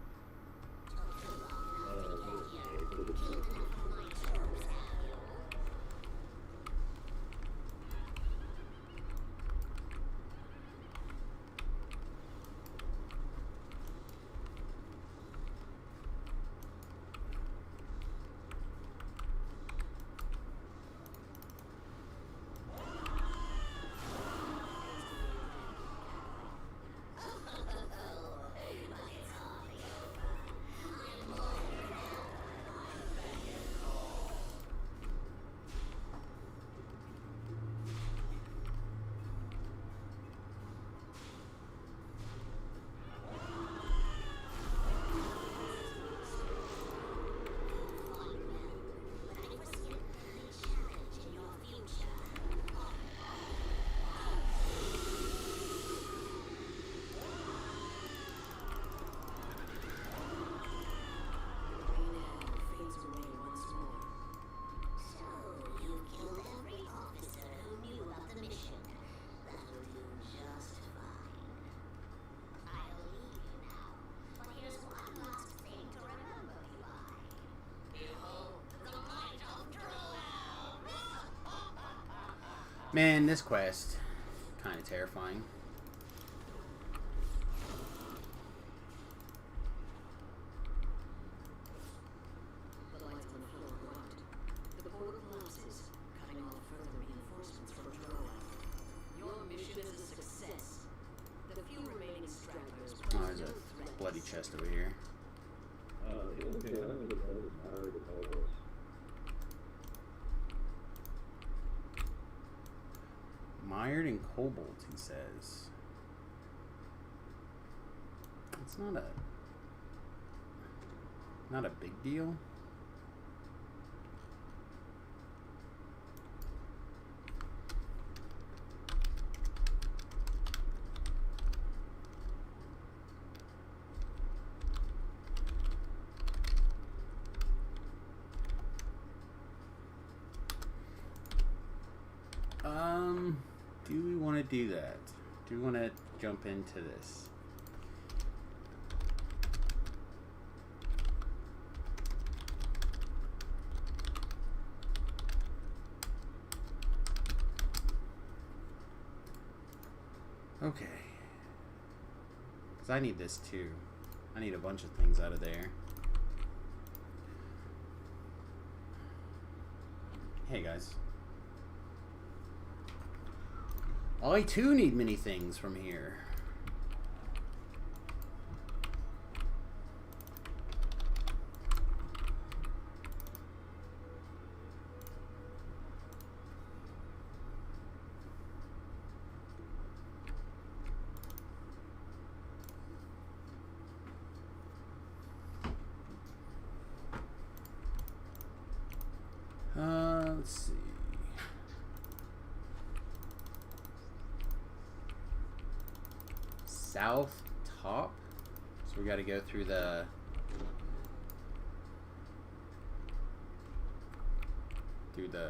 Man, this quest, kind of terrifying. The lights on the floor go out. The portal collapses, cutting off further reinforcements from Droa. Your mission is a success. The few remaining stragglers Oh, pose there's no a threat. bloody chest over here. The only thing I haven't done is married the co-host. Mired in cobalt, he says. It's not a big deal. Do we want to do that? Do we want to jump into this? Okay. Because I need this too. I need a bunch of things out of there. Hey guys. I too need many things from here. Let's see. South top. So we got to go through the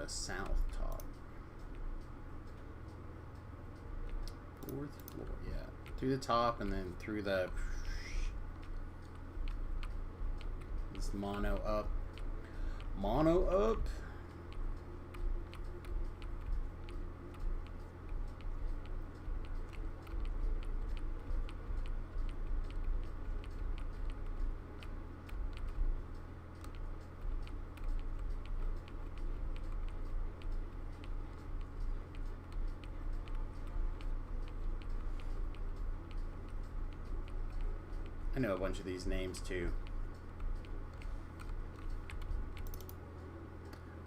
south top. Fourth floor, yeah. Through the top and then through the this mono up. Mono up. I know a bunch of these names too.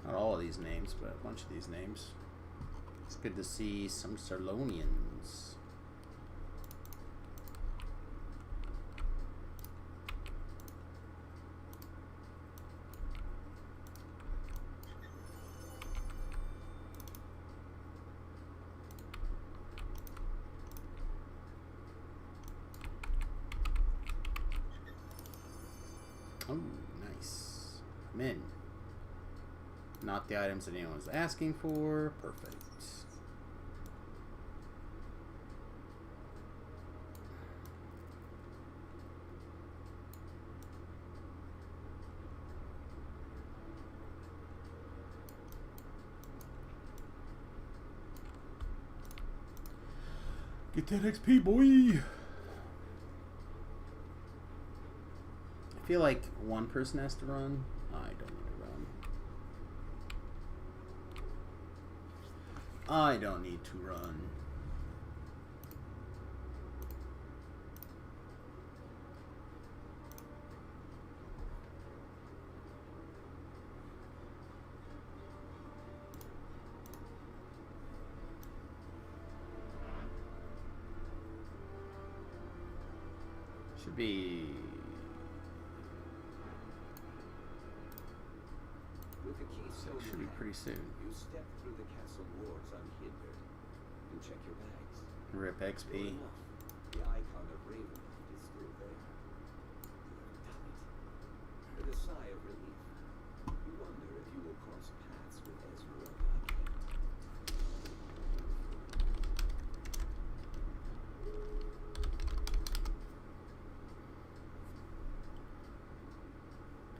Not all of these names, but a bunch of these names. It's good to see some Sarlonians. Oh, nice. Men. Not the items that anyone was asking for. Perfect. Get that XP, boy! I feel like one person has to run. I don't need to run. I don't need to run. Should be... With the key still Should be pretty soon. You step through the castle wards unhindered. You check your bags. Rip Sure XP. enough, the icon of Ravenloft is still there. You haven't done it. With a sigh of relief, you wonder if you will cross paths with Ezra again.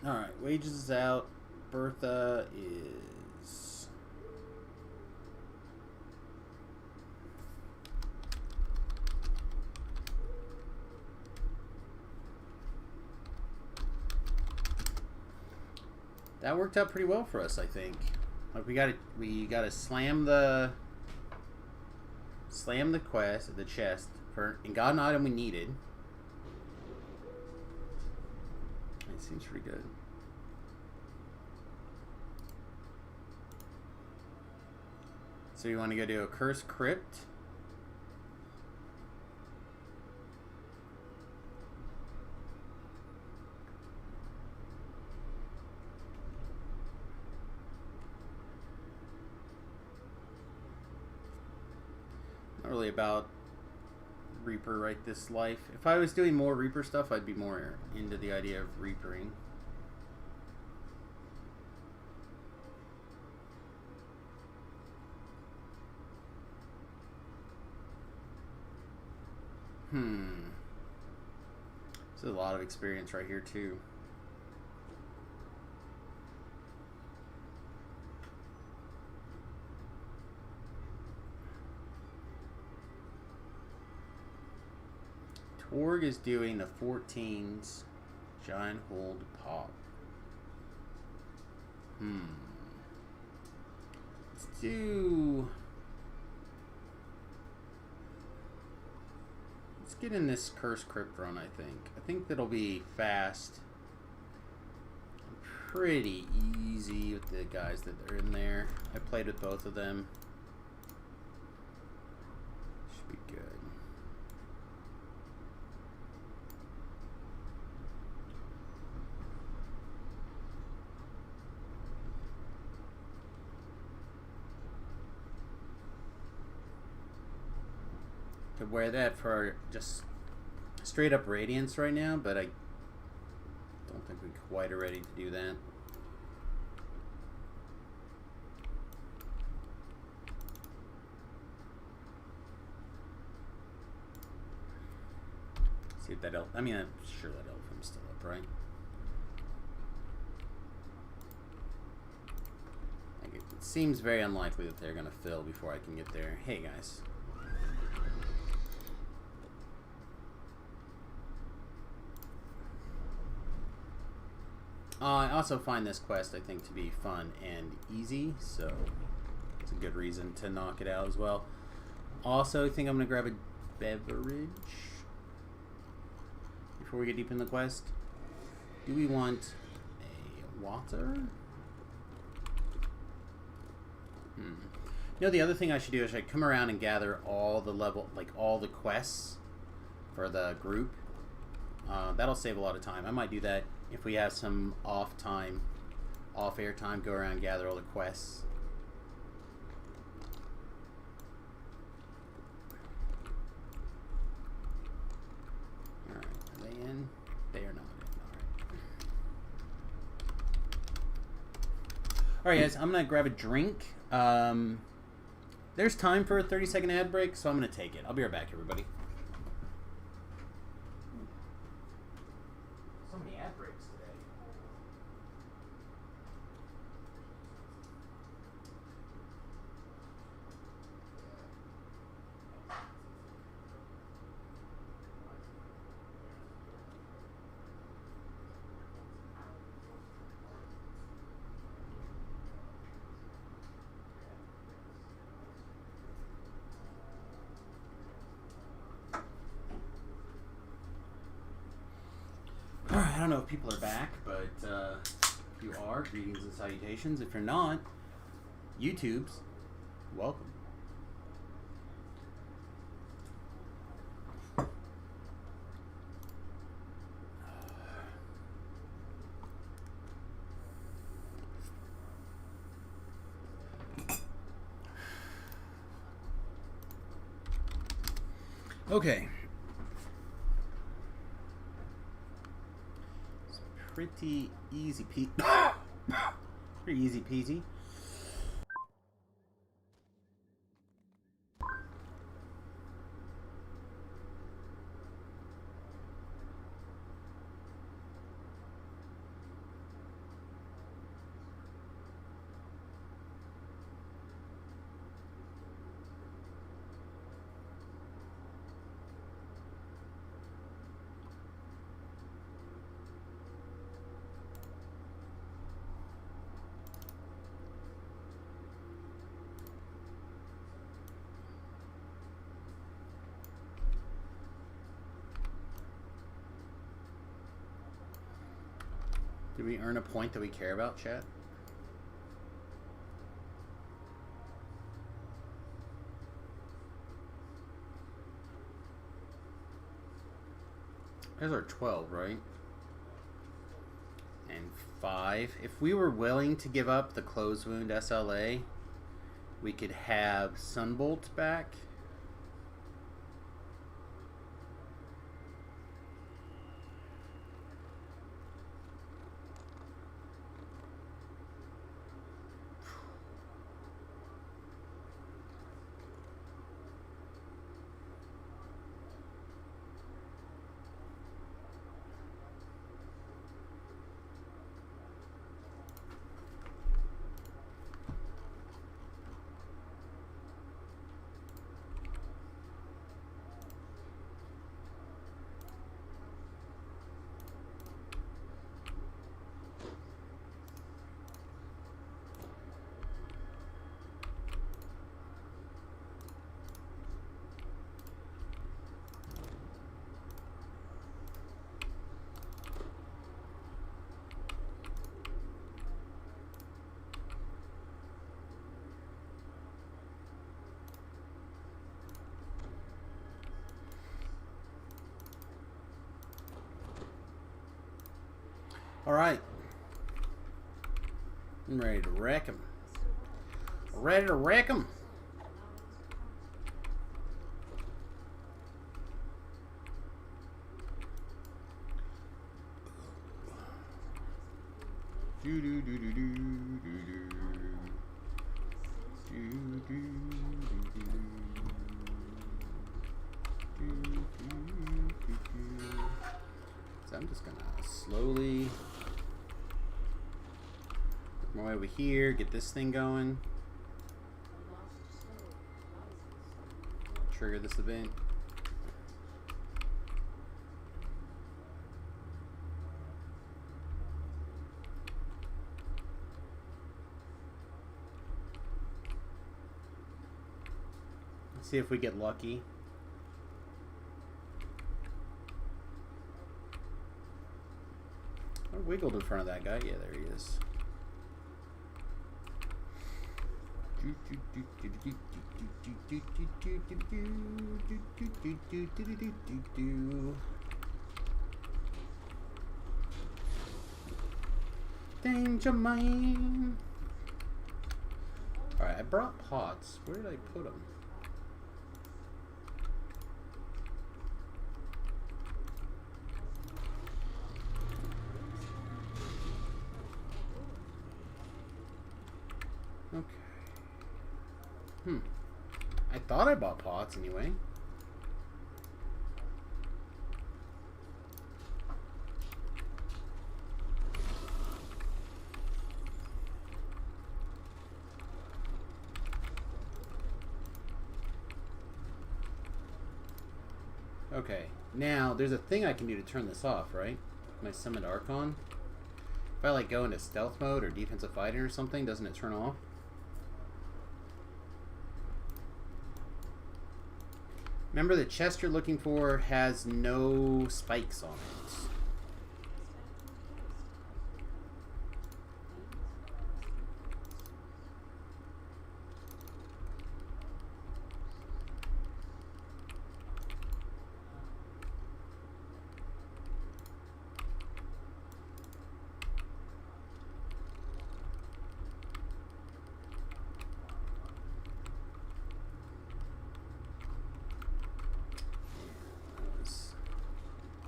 Alright, wages is out. Bertha is... That worked out pretty well for us, I think. Like we gotta slam the quest, the chest for and got an item we needed. It seems pretty good. So you want to go do a cursed crypt? Not really about Reaper right this life. If I was doing more Reaper stuff, I'd be more into the idea of Reapering. There's a lot of experience right here too. Torg is doing the 14s. Giant hold pop. Let's do... Let's get in this Cursed Crypt run, I think. I think that'll be fast. Pretty easy with the guys that are in there. I played with both of them. Should be good. Could wear that for just straight up Radiance right now, but I don't think we quite are ready to do that. See if that elf, I mean, I'm sure that Elfim's still up, right? Like it seems very unlikely that they're going to fill before I can get there. Hey guys. I also find this quest, I think, to be fun and easy, so it's a good reason to knock it out as well. Also, I think I'm going to grab a beverage before we get deep in the quest. Do we want a water? You know, the other thing I should do is I come around and gather all the all the quests for the group. That'll save a lot of time. I might do that if we have some off-air time, go around and gather all the quests. Alright, are they in? They are not in, alright. Alright, guys, I'm going to grab a drink. There's time for a 30-second ad break, so I'm going to take it. I'll be right back, everybody. So many ad breaks today. Alright, I don't know if people are back, but if you are, greetings and salutations. If you're not, YouTube's, welcome. Okay. Pretty easy pretty easy peasy. Did we earn a point that we care about, chat? Those are 12, right? And 5. If we were willing to give up the closed wound SLA, we could have Sunbolt back. All right. I'm ready to wreck him. Ready to wreck him. Do do do do do do do. Do do do do. So I'm just gonna slowly work my way over here, get this thing going. Trigger this event. Let's see if we get lucky. I wiggled in front of that guy. Yeah, there he is. Danger man. Alright, I brought pots. Where did I put them? Okay. I thought I bought pots anyway. Okay, now there's a thing I can do to turn this off, right? My Summoned Archon. If I like go into stealth mode or defensive fighting or something, doesn't it turn off? Remember, the chest you're looking for has no spikes on it.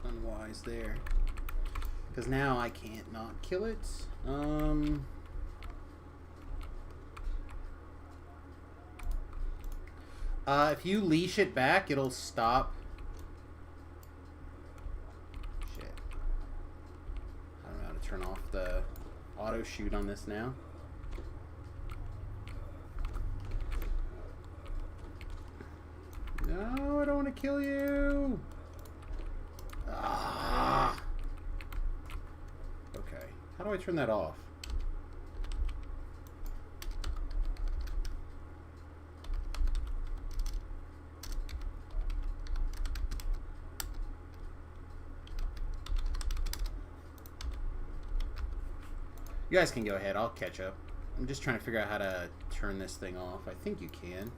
Unwise there, because now I can't not kill it. If you leash it back, it'll stop. Shit. I don't know how to turn off the auto shoot on this now. No, I don't want to kill you. Ah. Okay. How do I turn that off? You guys can go ahead. I'll catch up. I'm just trying to figure out how to turn this thing off. I think you can.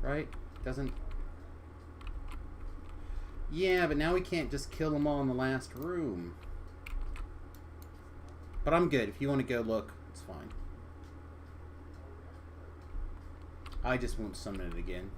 Right? Doesn't... Yeah, but now we can't just kill them all in the last room. But I'm good. If you want to go look, it's fine. I just won't summon it again.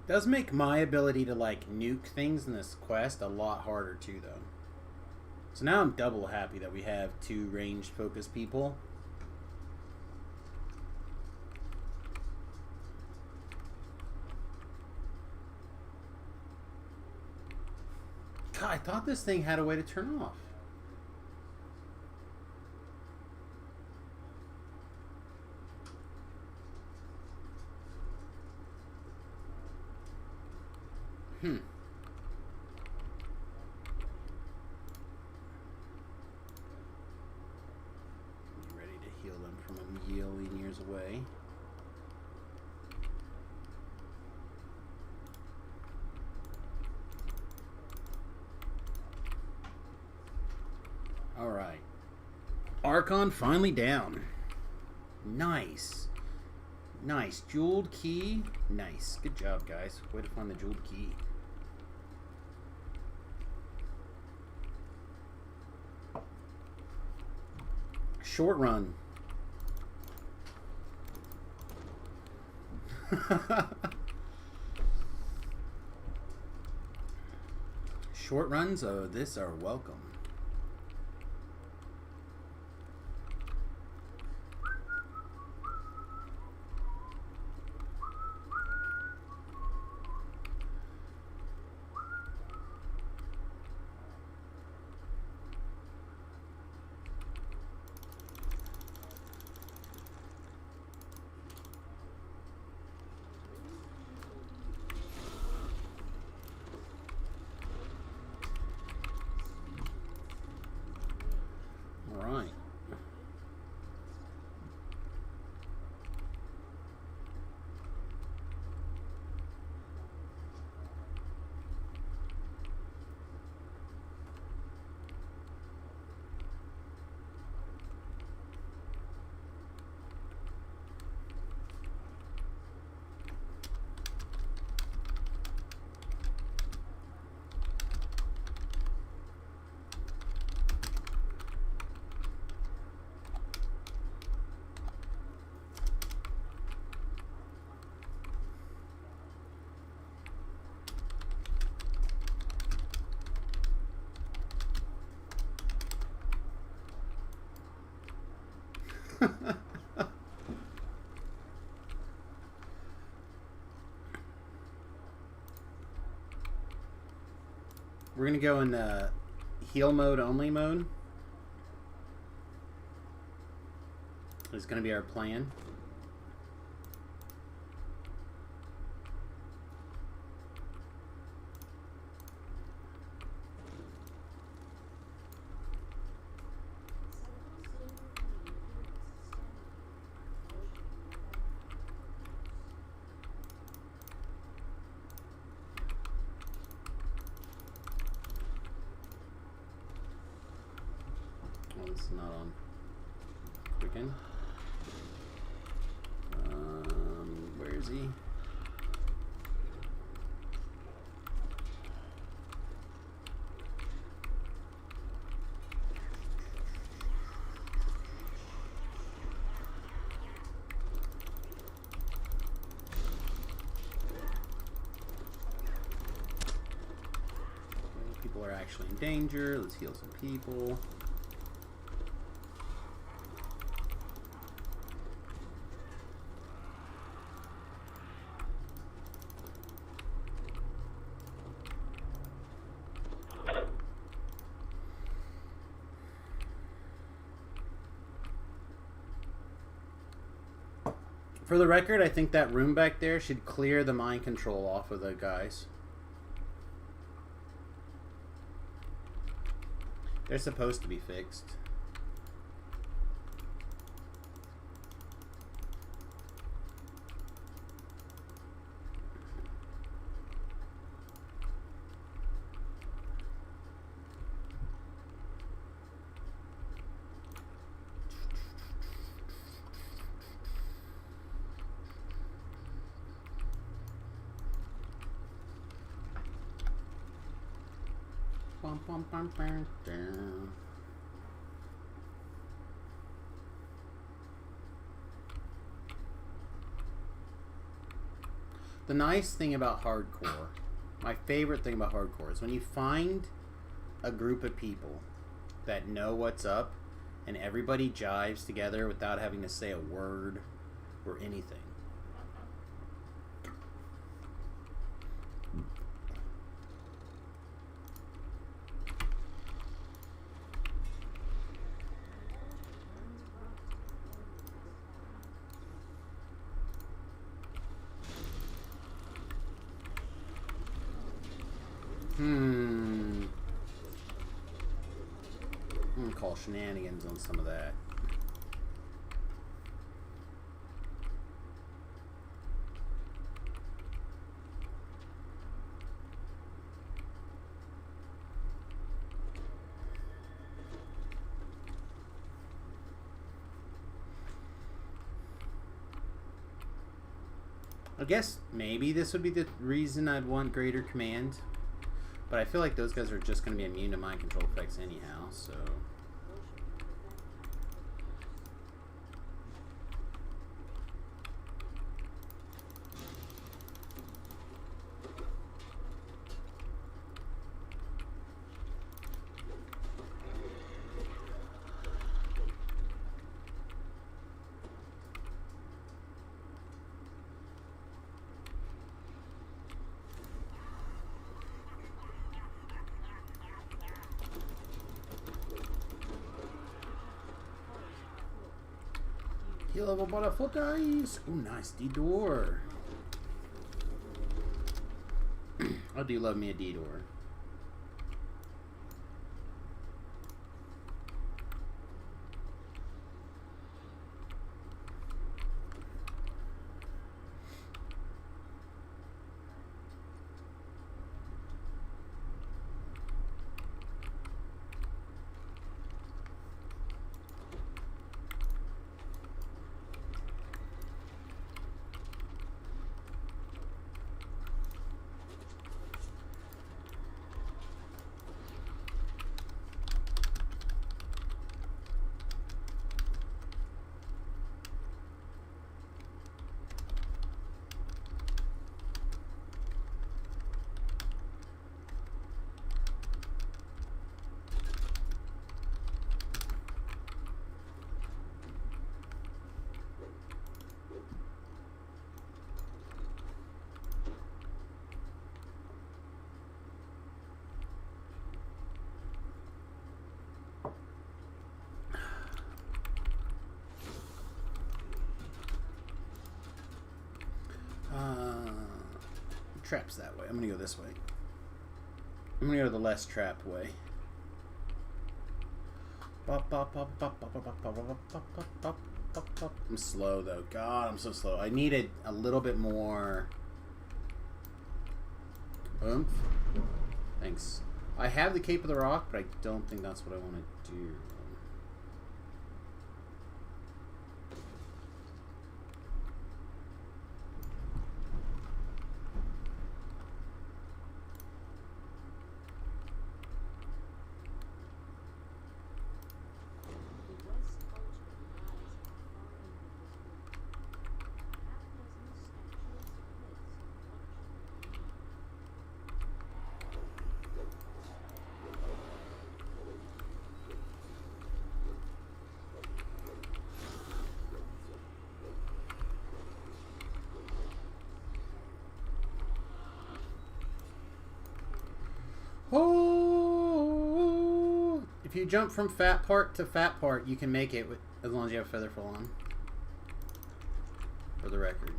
Does make my ability to like nuke things in this quest a lot harder too, though. So now I'm double happy that we have 2 ranged focused people. God, I thought this thing had a way to turn off. You ready to heal them from a million years away? Alright. Archon finally down. Nice. Nice. Jeweled key. Nice. Good job, guys. Way to find the jeweled key. Short run. Short runs of this are welcome. We're gonna go in heal mode only mode. It's gonna be our plan. Oh, this is not on Quicken. Where is he? Okay, people are actually in danger. Let's heal some people. For the record, I think that room back there should clear the mind control off of the guys. They're supposed to be fixed. Bum, bum, bum, bum, down. The nice thing about hardcore, my favorite thing about hardcore, is when you find a group of people that know what's up and everybody jives together without having to say a word or anything. I'm gonna call shenanigans on some of that. I guess maybe this would be the reason I'd want greater command. But I feel like those guys are just going to be immune to mind control effects anyhow, so... Heal level butterflies. Ooh, nice D-door. I do love me a D-door. Traps that way. I'm gonna go this way. I'm gonna go the less trapped way. I'm slow though. God, I'm so slow. I needed a little bit more oomph. Thanks. I have the Cape of the Rock, but I don't think that's what I want to do. Oh! If you jump from fat part to fat part, you can make it with, as long as you have feather fall on. For the record.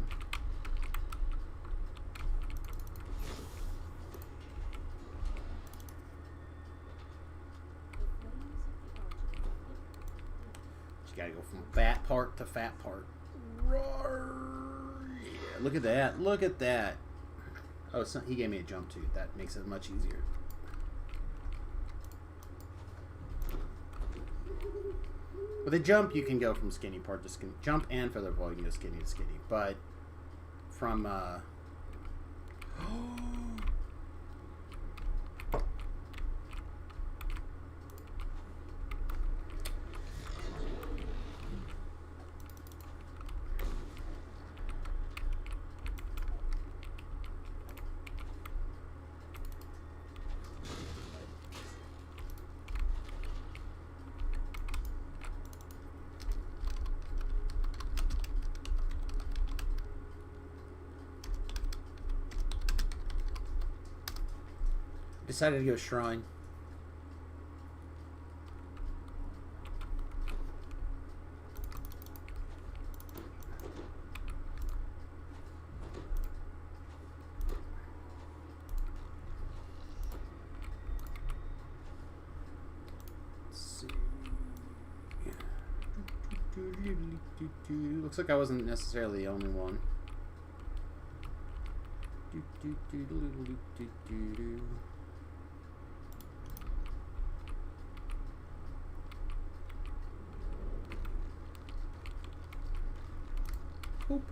You gotta go from fat part to fat part. Roar! Yeah, look at that. Look at that. Oh, so he gave me a jump too. That makes it much easier. With a jump, you can go from skinny part to skinny. Jump and feather fall, you can go skinny to skinny. But from decided to go shrine. Let's see. Looks like I wasn't necessarily the only one. Boop.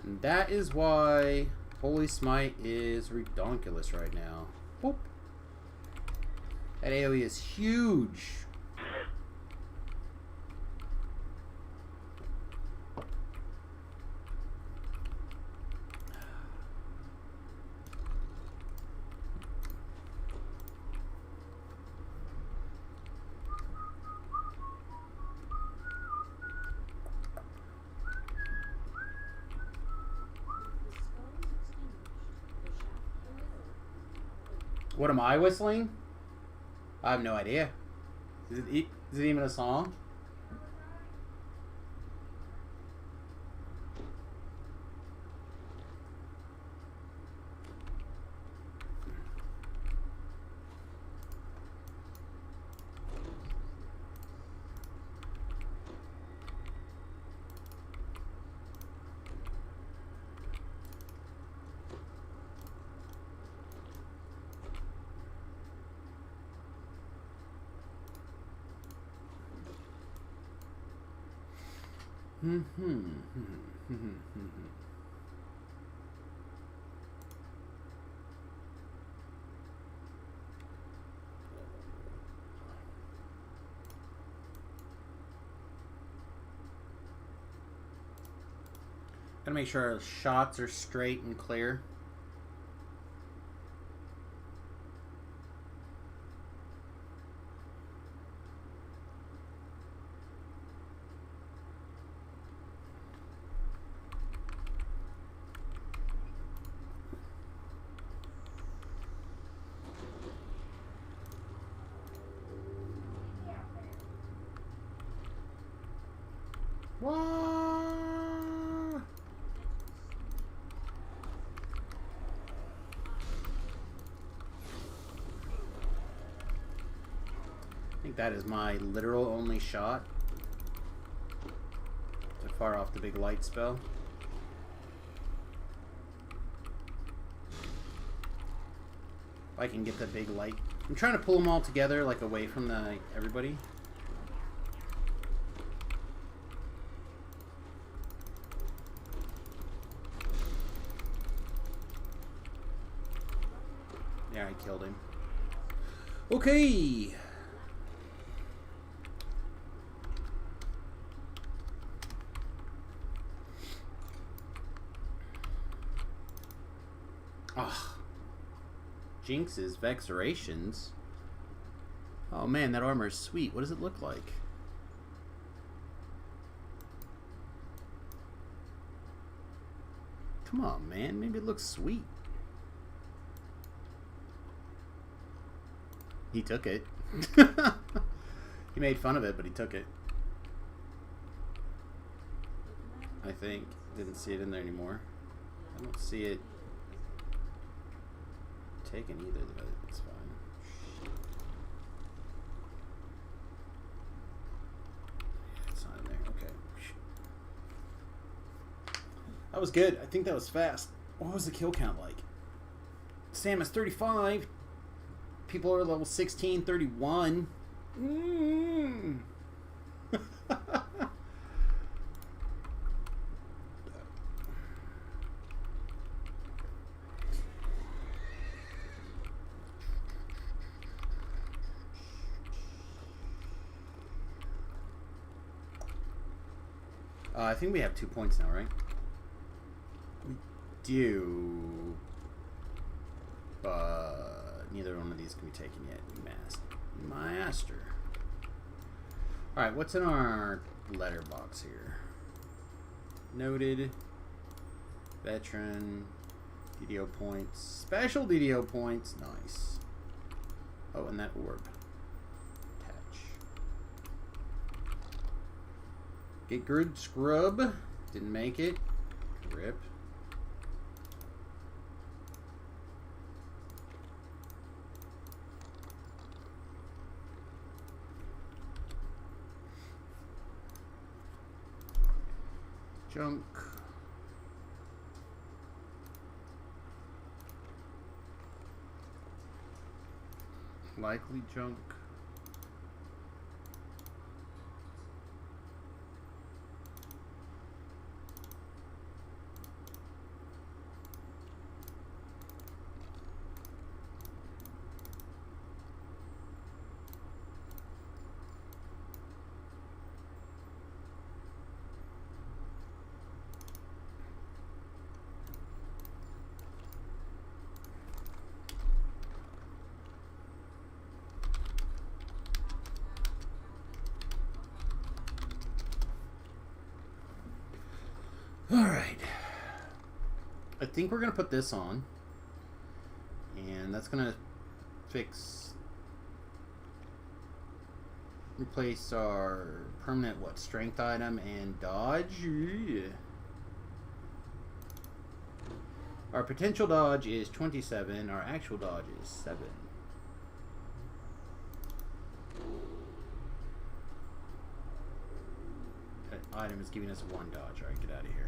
And that is why Holy Smite is redonkulous right now. Boop. That AoE is huge. What am I whistling? I have no idea. Is it even a song? Gotta make sure our shots are straight and clear. What? that is my literal only shot to fire off the big light spell. If I can get the big light. I'm trying to pull them all together, like away from everybody. Yeah, I killed him. Okay. Ah. Jinx's Vexerations. Oh man, that armor is sweet. What does it look like? Come on, man. Maybe it looks sweet. He took it. He made fun of it, but he took it. I think. Didn't see it in there anymore. I don't see it taken either, but it's fine. Yeah, it's not in there. Okay. That was good. I think that was fast. What was the kill count like? Sam is 35. People are level 16, 31. I think we have 2 points now, right? We do. But neither one of these can be taken yet. Master. Alright, what's in our letterbox here? Noted. Veteran. DDO points. Special DDO points. Nice. Oh, and that orb. Attach. Get good scrub. Didn't make it. Rip. Junk. Likely junk. Alright. I think we're going to put this on. And that's going to replace our permanent, strength item and dodge. Yeah. Our potential dodge is 27. Our actual dodge is 7. That item is giving us 1 dodge. Alright, get out of here.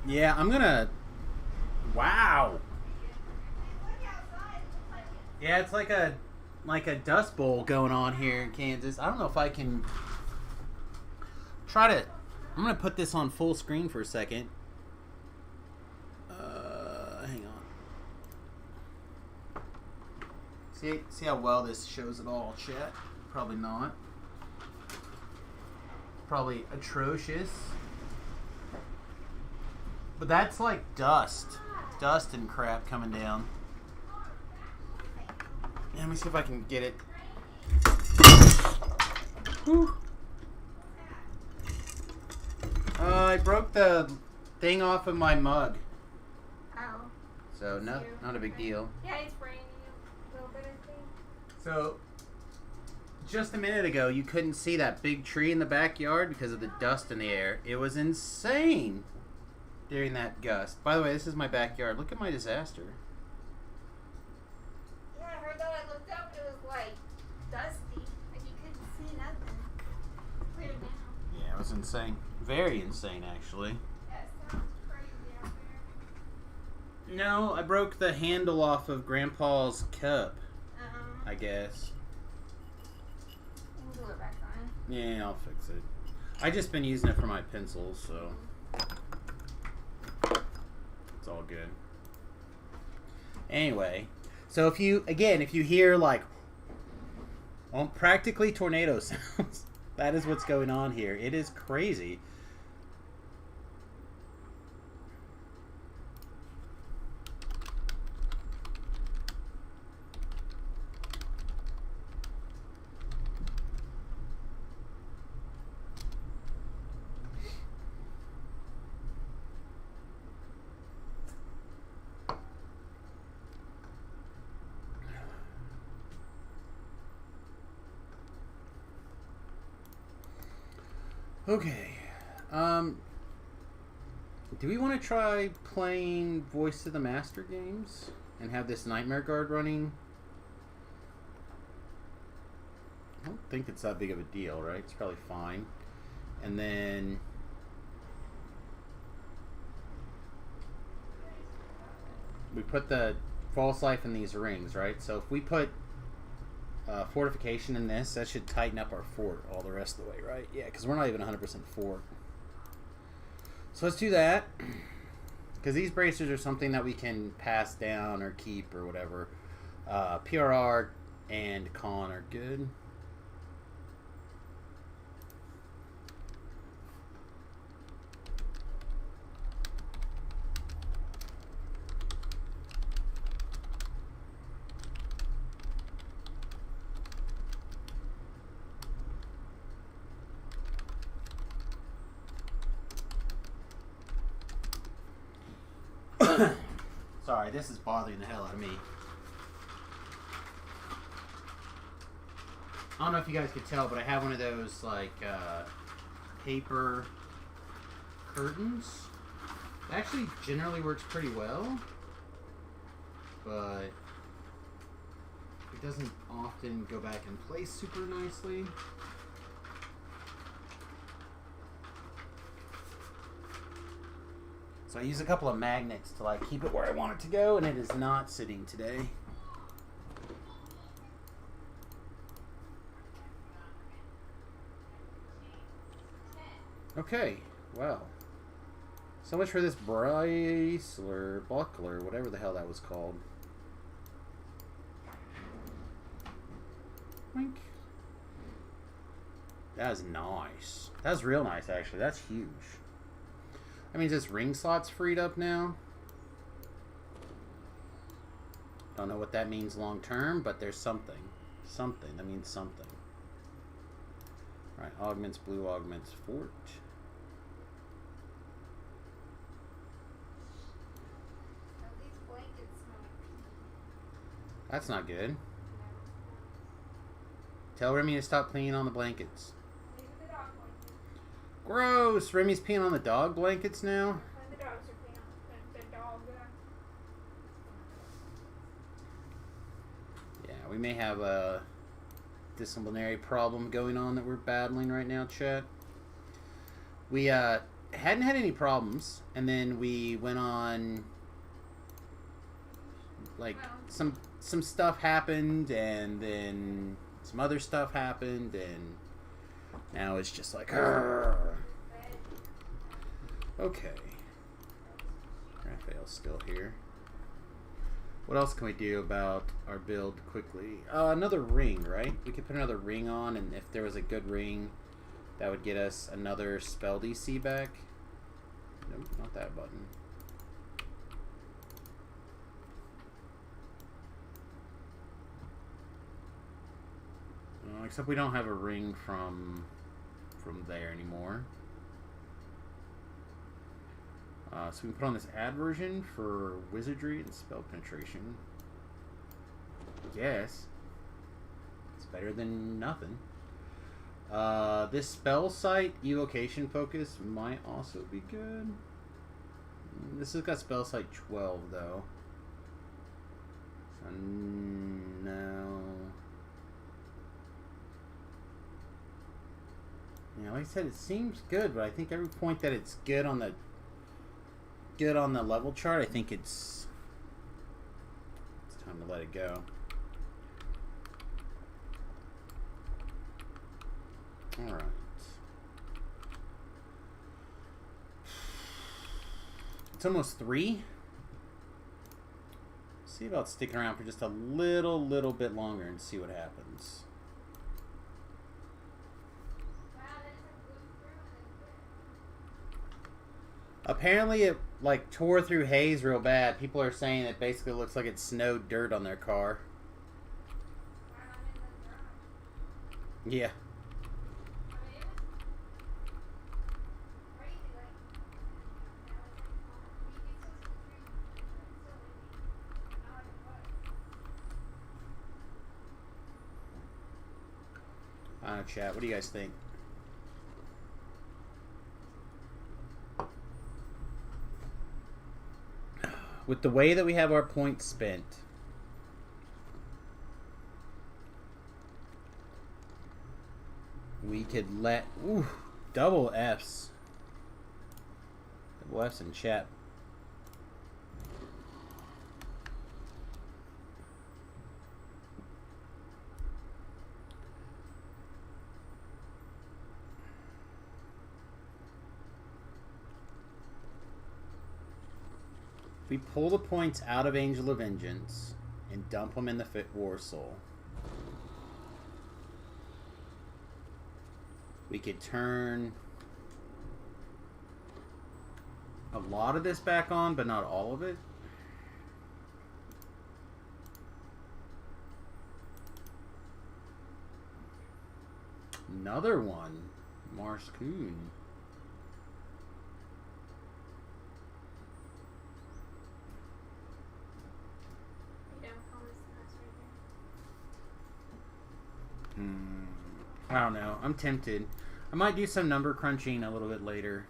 Yeah, I'm gonna... Wow! Yeah, it's like a like a dust bowl going on here in Kansas. I don't know if I can try to. I'm gonna put this on full screen for a second. Hang on. See how well this shows it all, chat? Probably not. Probably atrocious. But that's like dust and crap coming down. Let me see if I can get it. Whew. I broke the thing off of my mug. Oh. So not a big deal. Yeah, it's raining a little bit, I think. So just a minute ago, you couldn't see that big tree in the backyard because of the dust in the air. It was insane during that gust. By the way, this is my backyard. Look at my disaster. Yeah, I heard that. I looked up and it was like dusty. Like you couldn't see nothing. It's clear now. Yeah, it was insane. Very insane, actually. Yeah, it sounds crazy out there. No, I broke the handle off of Grandpa's cup, Uh-huh. I guess. You can glue it back on. Yeah, I'll fix it. I just been using it for my pencils, so it's all good. Anyway, so if you hear like practically tornado sounds, that is what's going on here. It is crazy. Okay. Do we want to try playing Voice of the Master games and have this Nightmare Guard running? I don't think it's that big of a deal, right? It's probably fine. And then we put the false life in these rings, right? So if we put fortification in this, that should tighten up our fort all the rest of the way, right? Yeah, because we're not even 100% fort. So let's do that. Because these bracers are something that we can pass down or keep or whatever. PRR and con are good. Sorry, this is bothering the hell out of me. I don't know if you guys could tell, but I have one of those like paper curtains. It actually generally works pretty well, but it doesn't often go back in place super nicely. So I use a couple of magnets to like keep it where I want it to go, and it is not sitting today. Okay, well. So much for this bracelet, buckler, whatever the hell that was called. Wink. That is nice. That's real nice, actually. That's huge. That means this ring slot's freed up now. Don't know what that means long term, but there's something. Something. That means something. Alright, augments, blue augments, fort. These blankets smell like pee. That's not good. Tell Remy to stop peeing on the blankets. These are the dog blankets. Gross! Remy's peeing on the dog blankets now? And the dogs are peeing on the dog. Yeah, we may have a disciplinary problem going on that we're battling right now, chat. We hadn't had any problems, and then we went on like some stuff happened, and then some other stuff happened, and now it's just like, "Argh." Okay. Raphael's still here. What else can we do about our build quickly? Another ring, right? We could put another ring on, and if there was a good ring, that would get us another spell DC back. Nope, not that button. Except we don't have a ring from there anymore. So we can put on this adversion for wizardry and spell penetration. Yes. It's better than nothing. This spell site evocation focus might also be good. This has got spell site 12 though. So no. Yeah, like I said, it seems good, but I think every point that it's good on the level chart, I think it's time to let it go. All right. It's almost 3. See about sticking around for just a little bit longer and see what happens. Apparently it like tore through haze real bad. People are saying it basically looks like it snowed dirt on their car. Yeah. I don't know, chat. What do you guys think? With the way that we have our points spent, we could let double F's. Double F's in chat. We pull the points out of Angel of Vengeance and dump them in the Fit War Soul. We could turn a lot of this back on, but not all of it. Another one. Mars Coon. I don't know. I'm tempted. I might do some number crunching a little bit later.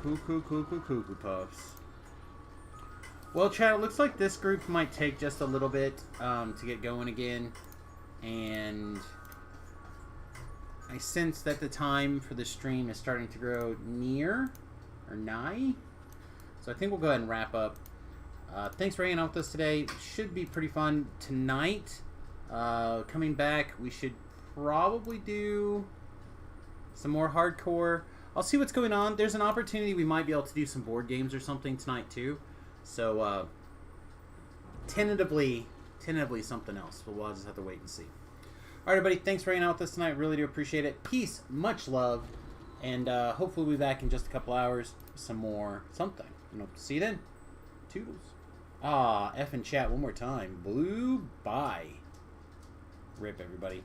Cuckoo puffs. Well, chat, it looks like this group might take just a little bit to get going again. And I sense that the time for the stream is starting to grow near or nigh. So I think we'll go ahead and wrap up. Thanks for hanging out with us today. Should be pretty fun tonight. Coming back, we should probably do some more hardcore. I'll see what's going on. There's an opportunity we might be able to do some board games or something tonight too. So tentatively something else. But we'll just have to wait and see. All right, everybody. Thanks for hanging out with us tonight. Really do appreciate it. Peace, much love, and hopefully we'll be back in just a couple hours. Some more something. See you then. Toodles. F in chat one more time. Blue, bye. Rip, everybody.